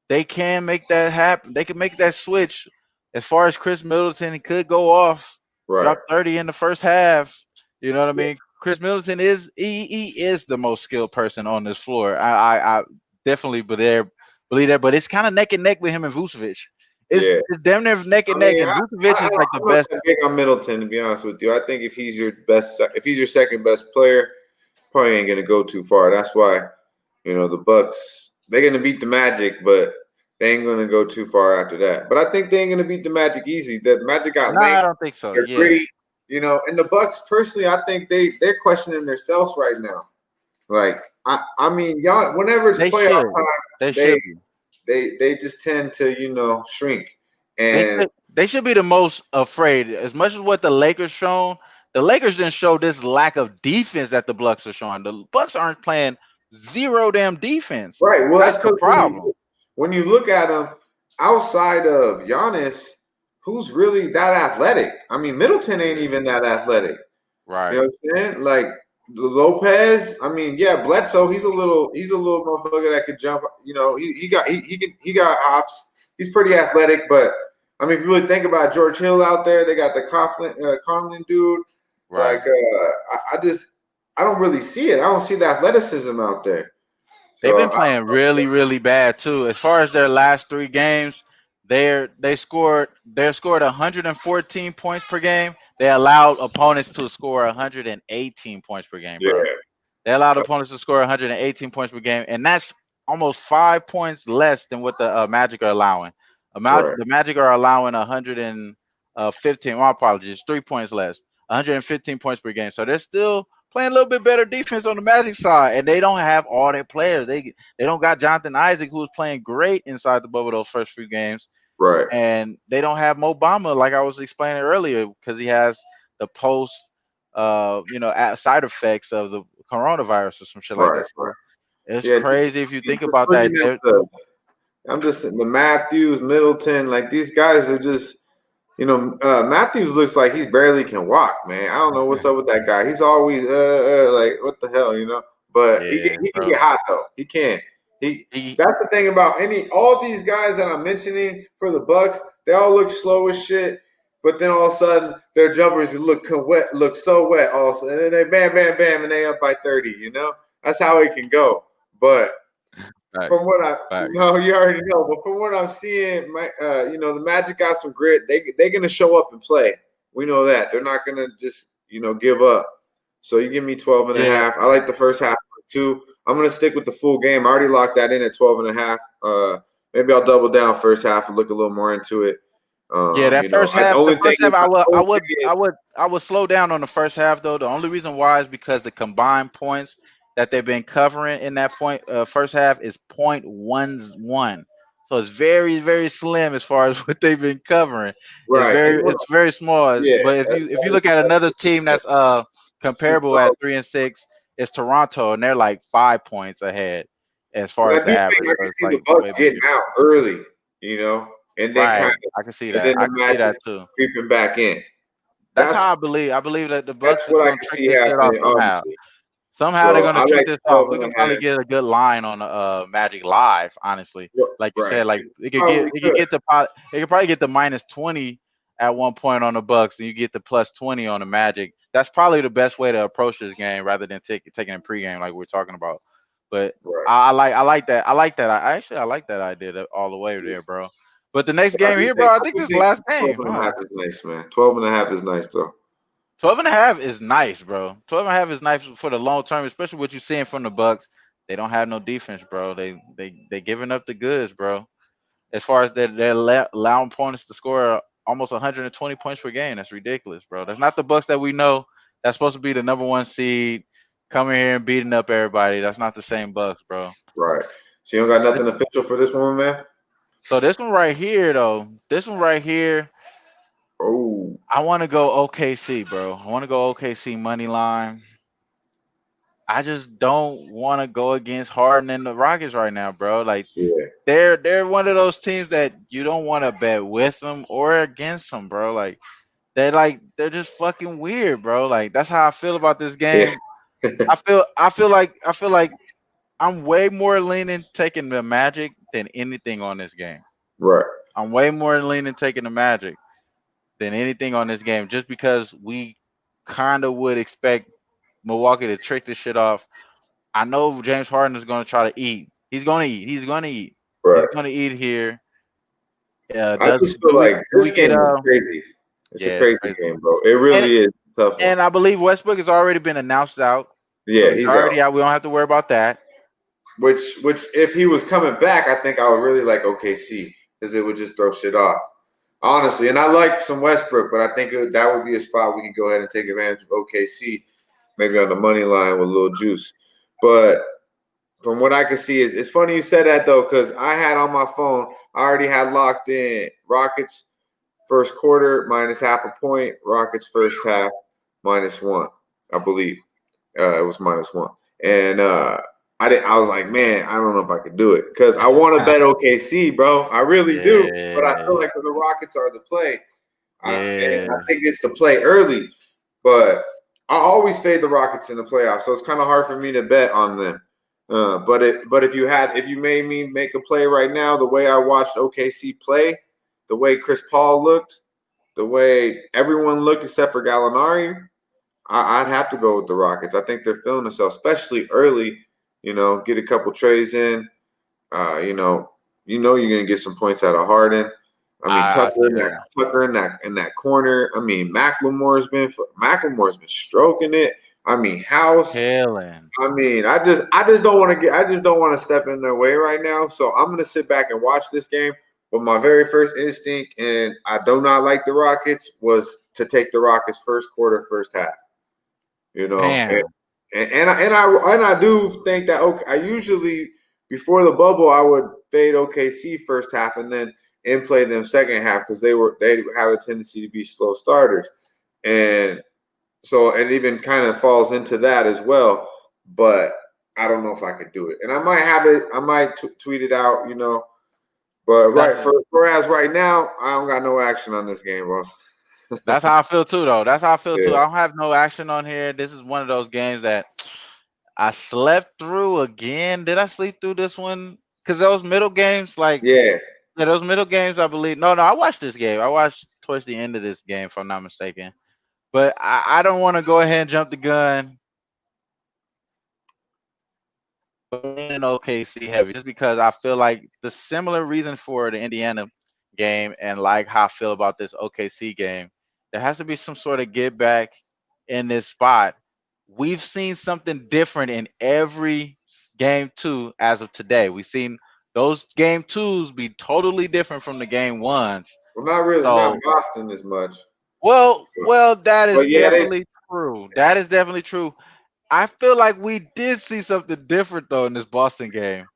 they can make that happen. They can make that switch. As far as Chris Middleton, he could go off, Right. drop 30 in the first half. You know what I Yeah. mean? Chris Middleton is he is the most skilled person on this floor. I definitely believe that, but it's kind of neck and neck with him and Vucevic. Yeah. It's damn near neck and I neck, mean, and Vucevic is like the I'm not best. that big on Middleton, to be honest with you. I think if he's your if he's your second best player, probably ain't gonna go too far. That's why the Bucks they're gonna beat the Magic, but they ain't gonna go too far after that. But I think they ain't gonna beat the Magic easy. The Magic got Nah, I length, don't think so. they're Yeah, gritty, and the Bucks personally, I think they're questioning themselves right now. Like I mean, y'all, whenever it's they playoff should. time, They they should be. they just tend to shrink. They And should. They should be the most afraid. As much as what the Lakers shown, the Lakers didn't show this lack of defense that the Bucks are showing. The Bucks aren't playing zero damn defense. right, well, That's that's the because problem. when you look at them outside of Giannis, who's really that athletic? I mean, Middleton ain't even that athletic. You Right. know what I'm saying? Like Lopez, I mean, yeah, Bledsoe, he's a little motherfucker that could jump. He got hops. He's pretty athletic, but I mean, if you really think about George Hill out there, they got the Conlon dude. Like, Right. I don't really see it. I don't see the athleticism out there. They've So been playing really, really bad too. As far as their last three games, they scored 114 points per game. They allowed opponents to score 118 points per game, yeah, bro. They allowed opponents to score 118 points per game, and that's almost 5 points less than what the Magic are allowing. right, The Magic are allowing 115. My apologies, 3 points less, 115 points per game. So they're still playing a little bit better defense on the Magic side, and they don't have all their players. They don't got Jonathan Isaac, who was playing great inside the bubble those first few games, right, and they don't have Mo Bamba like I was explaining earlier because he has the post side effects of the coronavirus or some shit like right, that. right. So it's Yeah, crazy if you think just about that. looking at I'm just the Matthews, Middleton, like these guys are just. Matthews looks like he's barely can walk, man. I don't know what's up with that guy. He's always like what the hell. But Yeah, he can bro. get hot though. He can. He He, That's the thing about all these guys that I'm mentioning for the Bucks. They all look slow as shit, but then all of a sudden their jumpers look so wet. All of a sudden, and then they bam, bam, bam, and they up by 30. That's how it can go. But from facts, what I facts. no, you already know, but from what I'm seeing, the Magic got some grit. They're gonna show up and play. We know that they're not gonna just give up. So you give me 12 and a Yeah, half. I like the first half too. I'm gonna stick with the full game. I already locked that in at 12 and a half. Maybe I'll double down first half and look a little more into it. yeah. That first half, the Only thing first half, only thing is I would slow down on the first half though. The only reason why is because the combined points that they've been covering in that first half is .11. So it's very, very slim as far as what they've been covering. right. And It's very small. yeah, But if you look at another team that's comparable at 3 and 6, it's Toronto, and they're like 5 points ahead as far but I as do the think average. I So can it's see the like Bucks way bigger getting difference. out early, and then kind Right. of I can see and that. then I the can see Magic that too. creeping back in. That's That's how I believe. I believe that the that's Bucks is what I gonna can trick see this shit off happening, somehow. honestly. Somehow they're So gonna I trick like this off. 12 We and can a half. probably get a good line on the Magic Live, honestly. Like you Right. said, like Probably could. it could probably get the -20 at one point on the Bucks, and you get the +20 on the Magic. That's probably the best way to approach this game rather than taking a pregame like we're talking about. But Right. I like that. I like that. I like that idea all the way there, bro. But the next But I game do here, bro, think I I think do this is the think last 12 game, and a huh? half is nice, man. 12 and a half is nice though. 12 and a half is nice, bro. 12 and a half is nice for the long term, especially what you're seeing from the Bucks. They don't have no defense, bro. They giving up the goods, bro. As far as they're allowing opponents to score almost 120 points per game. That's ridiculous, bro. That's not the Bucks that we know. That's supposed to be the number one seed, coming here and beating up everybody. That's not the same Bucks, bro. Right. So you don't got It- nothing official for this one, man? So this one right here, though, this one right here, Oh, I want to go OKC, bro. I want to go OKC money line. I just don't want to go against Harden and the Rockets right now, bro. Like yeah. they're one of those teams that you don't want to bet with them or against them, bro. They're just fucking weird, bro. Like that's how I feel about this Yeah. game. I feel like I'm way more leaning taking the Magic than anything on this game. Right. I'm way more leaning taking the Magic than anything on this game, just because we kind of would expect Milwaukee to trick this shit off. I know James Harden is going to try to eat. He's going to eat. He's going to eat. He's Right. going to eat here. I Does just feel do we like do we this get game is crazy. It's a Yeah, it's crazy crazy. game, bro. It And really is a tough one. and I believe Westbrook has already been announced out, so Yeah, he's he's out. already out. We don't have to worry about that. Which, if he was coming back, I think I would really like OKC because it would just throw shit off. Honestly, and I like some Westbrook, but I think that would be a spot we could go ahead and take advantage of OKC, maybe on the money line with a little juice. But from what I can see, is it's funny you said that though, because I had on my phone, I already had locked in Rockets first quarter minus half a point, Rockets first half -1, I believe. It was -1, and I was like, man, I don't know if I could do it because I want to bet OKC, bro. I really do, but I feel Yeah, like the Rockets are the play. And I yeah. think it's the play early, but I always fade the Rockets in the playoffs, so it's kind of hard for me to bet on them. But if you made me make a play right now, the way I watched OKC play, the way Chris Paul looked, the way everyone looked except for Gallinari, I'd have to go with the Rockets. I think they're feeling themselves, especially early. Get a couple trays in. Uh, you know, you're gonna get some points out of Harden. I mean, I see that. Tucker in that corner. I mean, Macklemore's been stroking it. I mean, House. Killing. I mean, I just don't want to step in their way right now. So I'm gonna sit back and watch this game. But my very first instinct, and I do not like the Rockets, was to take the Rockets first quarter, first half. You know, and Damn. and I do think that I usually before the bubble I would fade OKC first half and then in play them second half because they have a tendency to be slow starters, and so it even kind of falls into that as well. But I don't know if I could do it, and I might have it. I might tweet it out, But That's whereas right now I don't got no action on this game, boss. that's how I feel too, though. That's how I feel too. Yeah, I don't have no action on here. This is one of those games that I slept through again. Did I sleep through this one? Because those middle games, yeah. those middle games, I believe. No, I watched this game. I watched towards the end of this game, if I'm not mistaken. But I don't want to go ahead and jump the gun in OKC heavy, just because I feel like the similar reason for the Indiana game and like how I feel about this OKC game, there has to be some sort of get back in this spot. We've seen something different in every game two as of today. We've seen those game twos be totally different from the game ones. Well, not really, not So, Boston as much. that is But yeah, they definitely true. That is definitely true. I feel like we did see something different though in this Boston game.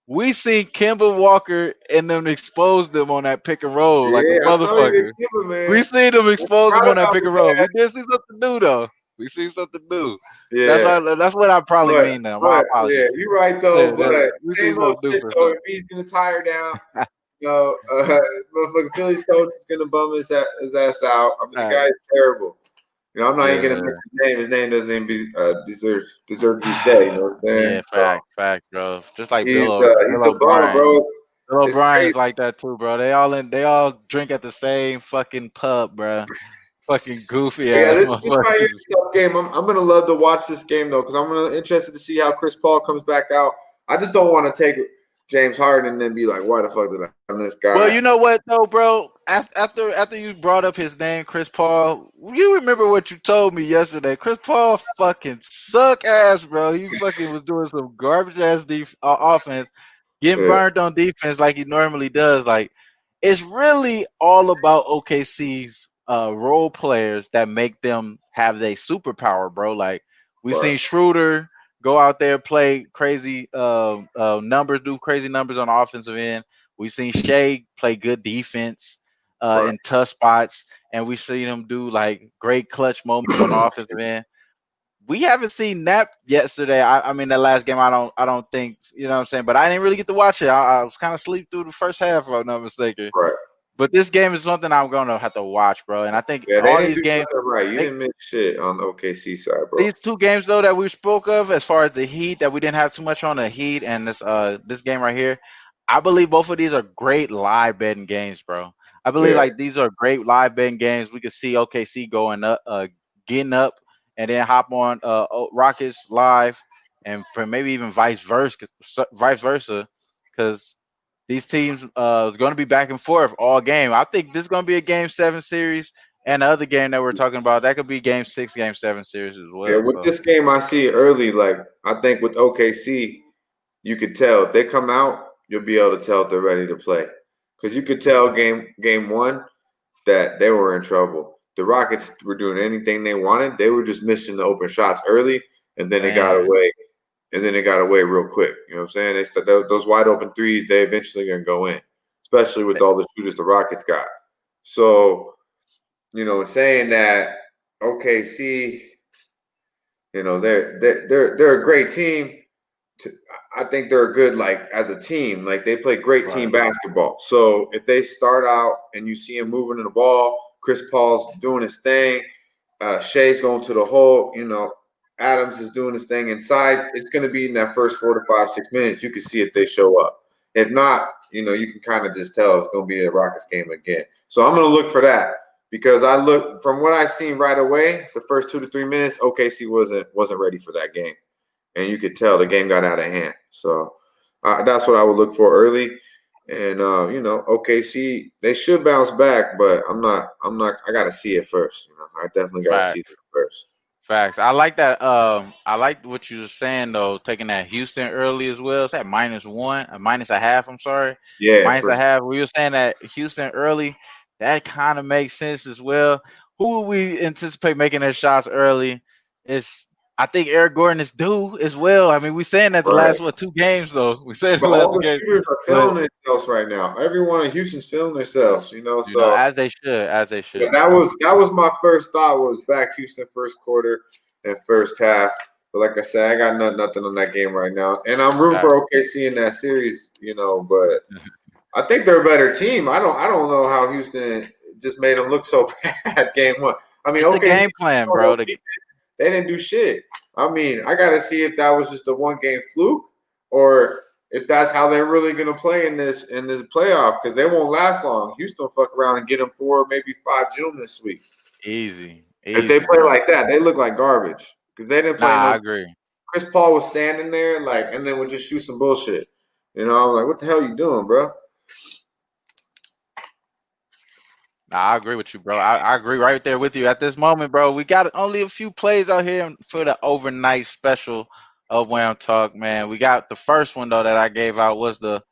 We seen Kimber Walker and them expose them on that pick and roll like a Yeah, I told you motherfucker. they give him, We man. seen them I expose them forgot on that about pick and roll. that. We did see something new though. We see something new. That's Yeah, why. That's what I probably but mean now. My but yeah, apologies. you're right Yeah, though. But we see same old something new shit for though. sure. If he's gonna tire down, motherfucking Phillies coach is gonna bum his ass out. I mean, the Right. guy's terrible. I'm not even gonna Yeah. mention his name. His name doesn't even deserve to be said. You know what I'm saying? Yeah. So Fact, bro. Just like he's Bill a bum, O'Brien. bro. Bill It's O'Brien's crazy. like that too, bro. They all drink at the same fucking pub, bro. Fucking goofy Yeah, ass this might be motherfuckers. a tough game. I'm gonna love to watch this game though, because I'm gonna interested to see how Chris Paul comes back out. I just don't want to take James Harden and then be like, why the fuck did I on this Well, guy? you know what though, bro? After you brought up his name, Chris Paul, you remember what you told me yesterday? Chris Paul fucking suck ass, bro. He fucking was doing some garbage ass offense, getting Yeah, burned on defense like he normally does. Like it's really all about OKC's role players that make them have their superpower, bro. Like we right, seen Schroeder go out there play crazy numbers, do crazy numbers on the offensive end. We've seen Shea play good defense right. in tough spots, and we've seen him do like great clutch moments on the offensive end. We haven't seen that yesterday. I mean, that last game, I don't think, you know what I'm saying, but I didn't really get to watch it. I was kind of asleep through the first half, if I'm not mistaken. Right. But this game is something I'm gonna have to watch, bro. And I think Yeah, they all didn't these do games, nothing right. You they, didn't miss shit on the OKC side, bro. these two games though that we spoke of, as far as the Heat, that we didn't have too much on the Heat and this game right here, I believe both of these are great live betting games, bro. I believe Yeah, like these are great live betting games. We could see OKC going up, getting up, and then hop on Rockets live, and maybe even vice versa, because these teams is going to be back and forth all game. I think this is going to be a game 7 series, and the other game that we're talking about that could be game 6, game 7 series as yeah. well. With So this game, I see it early. Like I think with OKC, you could tell if they come out, you'll be able to tell if they're ready to play, because you could tell game one that they were in trouble. The Rockets were doing anything they wanted. They were just missing the open shots early, and then they got man, away. And then they got away real quick. You know what I'm saying? They start those wide open threes. They eventually gonna go in, especially with all the shooters the Rockets got. So saying that OKC, they're a great team. To, I think they're good like as a team. Like they play great right, team basketball. So if they start out and you see him moving in the ball, Chris Paul's doing his thing, Shea's going to the hole. Adams is doing his thing inside. It's going to be in that first 4 to 5, 6 minutes. You can see if they show up. If not, you can kind of just tell it's going to be a Rockets game again. So I'm going to look for that because I look from what I seen right away. The first 2 to 3 minutes, OKC wasn't ready for that game, and you could tell the game got out of hand. So that's what I would look for early. And OKC they should bounce back, but I'm not. I got to see it first. I definitely got to see it facts. first. Facts. I like that. I like what you were saying though. Taking that Houston early as well. It's at -1, a minus a half. I'm sorry, Yeah, minus for a half. We were saying that Houston early. That kind of makes sense as well. Who we anticipate making their shots early? It's I think Eric Gordon is due as well. I mean, we saying that the right. last 2 games though. We saying the But last all two the games, shooters are but feeling themselves right now. Everyone in Houston's feeling themselves. So as they should, as they yeah, should, that bro. was that was my first thought was back Houston first quarter and first half. But like I said, I got nothing on that game right now, and I'm rooting for Facts. OKC in that series. But I think they're a better team. I don't know how Houston just made them look so bad game one. I mean, It's the OKC game plan, bro. they didn't do shit. I mean, I got to see if that was just a one game fluke or if that's how they're really going to play in this playoff because they won't last long. Houston will fuck around and get them 4, maybe 5 June this week. Easy, If they easy, play bro. like that, they look like garbage because they didn't play Nah, I no. agree. Chris Paul was standing there and then would just shoot some bullshit. I was like, what the hell you doing, bro? Nah, I agree with you, bro. I agree right there with you. At this moment, bro, we got only a few plays out here for the overnight special of Wham Talk, man. We got the first one though that I gave out was the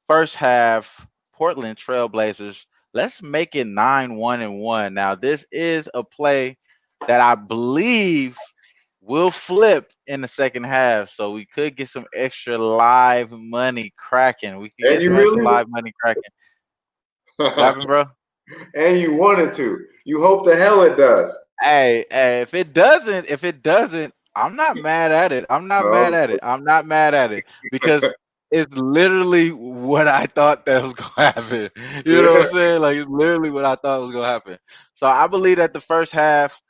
first half Portland Trailblazers. Let's make it 9-1-1. Now, this is a play that I believe will flip in the second half, so we could get some extra live money cracking. We could And get you some extra really live money cracking. What happened, bro? and you wanted to. You hope the hell it does. Hey, if it doesn't, I'm not mad at it. I'm not mad No, at it. I'm not mad at it because it's literally what I thought that was gonna happen. You know what yeah. I'm saying? Like it's literally what I thought was gonna happen. So I believe that the first half,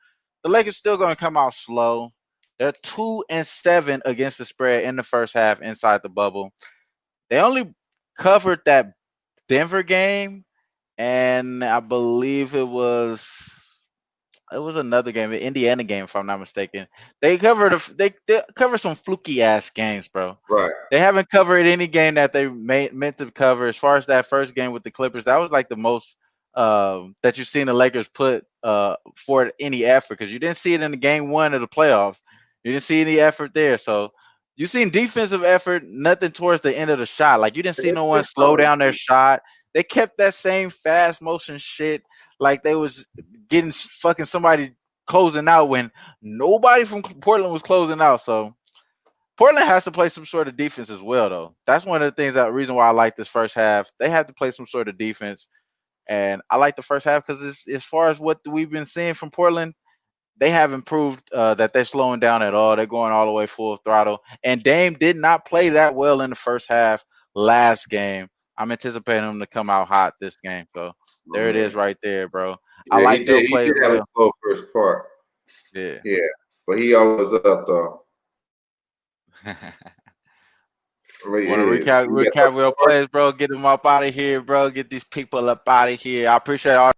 the Lakers still gonna come out slow. They're 2-7 against the spread in the first half inside the bubble. They only covered that Denver game, and I believe it was another game, an Indiana game, if I'm not mistaken. They covered some fluky ass games, bro. Right. They haven't covered any game that they meant to cover. As far as that first game with the Clippers, that was like the most that you've seen the Lakers put for any effort because you didn't see it in the game one of the playoffs. You didn't see any effort there. So you seen defensive effort, nothing towards the end of the shot. Like you didn't see no one slow down their shot. They kept that same fast motion shit like they was getting fucking somebody closing out when nobody from Portland was closing out. So Portland has to play some sort of defense as well, though. That's one of the things that reason why I like this first half. They have to play some sort of defense, and I like the first half because as far as what we've been seeing from Portland, they haven't proved that they're slowing down at all. They're going all the way full throttle, and Dame did not play that well in the first half last game. I'm anticipating him to come out hot this game. So My there it is man. right there, bro. I Yeah, like your he play did as have a well. slow first part. Yeah. Yeah, but he always up though. Right, Want to yeah. So you got recap those real cards. plays, bro? Get them up out of here, bro. Get these people up out of here. I appreciate all.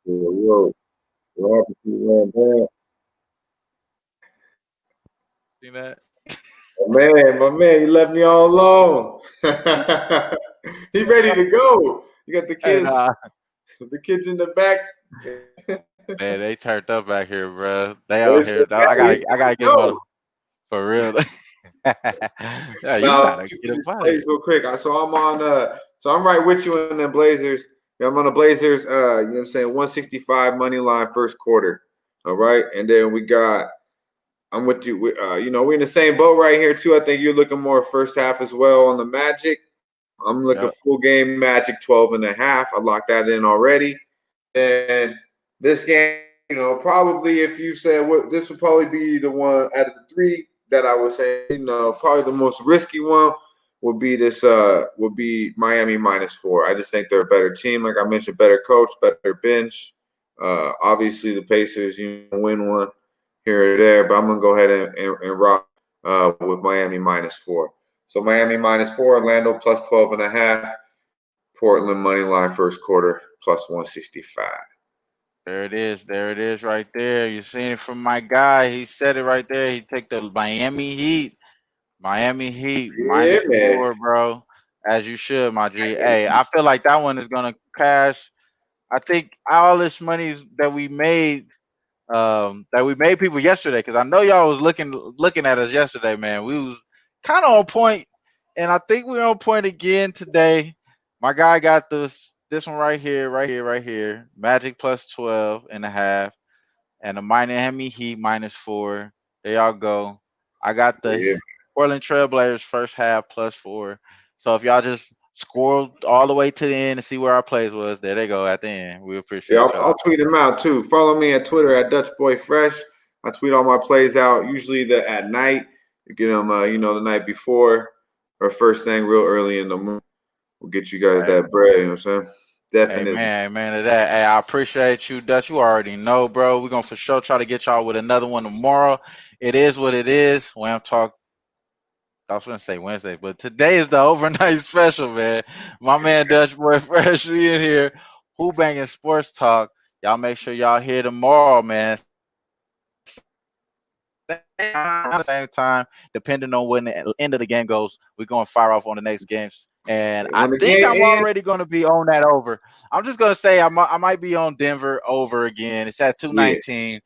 Yeah, yo, what happened to you, man? See that? My man, you left me all alone. He ready to go. You got And the kids in the back. man, they turned up back here, bro. They Well, out here. he's I ready gotta to get my go. for real. Yeah, you Now, gotta get these up out of plays here. real quick. So I'm right with you in the Blazers. Yeah, I'm on the Blazers. You know what I'm saying? 165 money line first quarter. All right, and then I'm with you. We're in the same boat right here too. I think you're looking more first half as well on the Magic. I'm looking Yep. full game Magic 12 and a half. I locked that in already. And this game, probably if you said what this would probably be the one out of the three that I would say, probably the most risky one would be Miami -4. I just think they're a better team. Like I mentioned, better coach, better bench. Obviously the Pacers, win one here or there, but I'm gonna go ahead and rock with Miami -4. So Miami -4, Orlando plus 12 and a half, Portland money line first quarter plus 165. There it is. There it is right there. You seen it from my guy. He said it right there. He take the Miami Heat. Miami Heat Yeah, man. -4, bro. As you should, my G. Hey, I feel like that one is gonna cash. I think all this money that we made people yesterday, because I know y'all was looking at us yesterday, man. We was kind of on point, and I think we're on point again today. My guy got this one right here, right here, right here. Magic plus 12 and a half, and the Miami Heat -4. There y'all go. I got the Yeah, Portland Trailblazers first half +4. So if y'all just scroll all the way to the end and see where our plays was, there they go at the end. We yeah. appreciate I'll y'all. tweet them out too. Follow me at Twitter at Dutch Boy Fresh. I tweet all my plays out usually at night. You get them, the night before or first thing, real early in the morning. We'll get you guys Hey, that bread. You know what I'm saying? Definitely. amen to that. Hey, I appreciate you, Dutch. You already know, bro. We're gonna for sure try to get y'all with another one tomorrow. It is what it is. When I'm talk, I was gonna say Wednesday, but today is the overnight special, man. My man Dutch Boy Fresh, we in here. Who-Bangin Sports Talk. Y'all make sure y'all here tomorrow, man. Same time, depending on when the end of the game goes, we're gonna fire off on the next games. And I When the think game I'm ends, already gonna be on that over. I'm just gonna say I might be on Denver over again. It's at yeah. 219.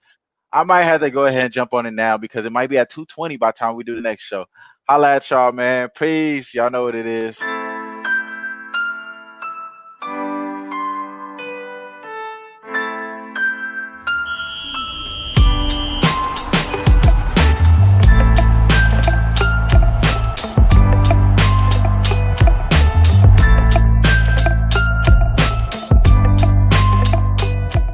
I might have to go ahead and jump on it now because it might be at 220 by the time we do the next show. Holla at y'all, man. Peace. Y'all know what it is.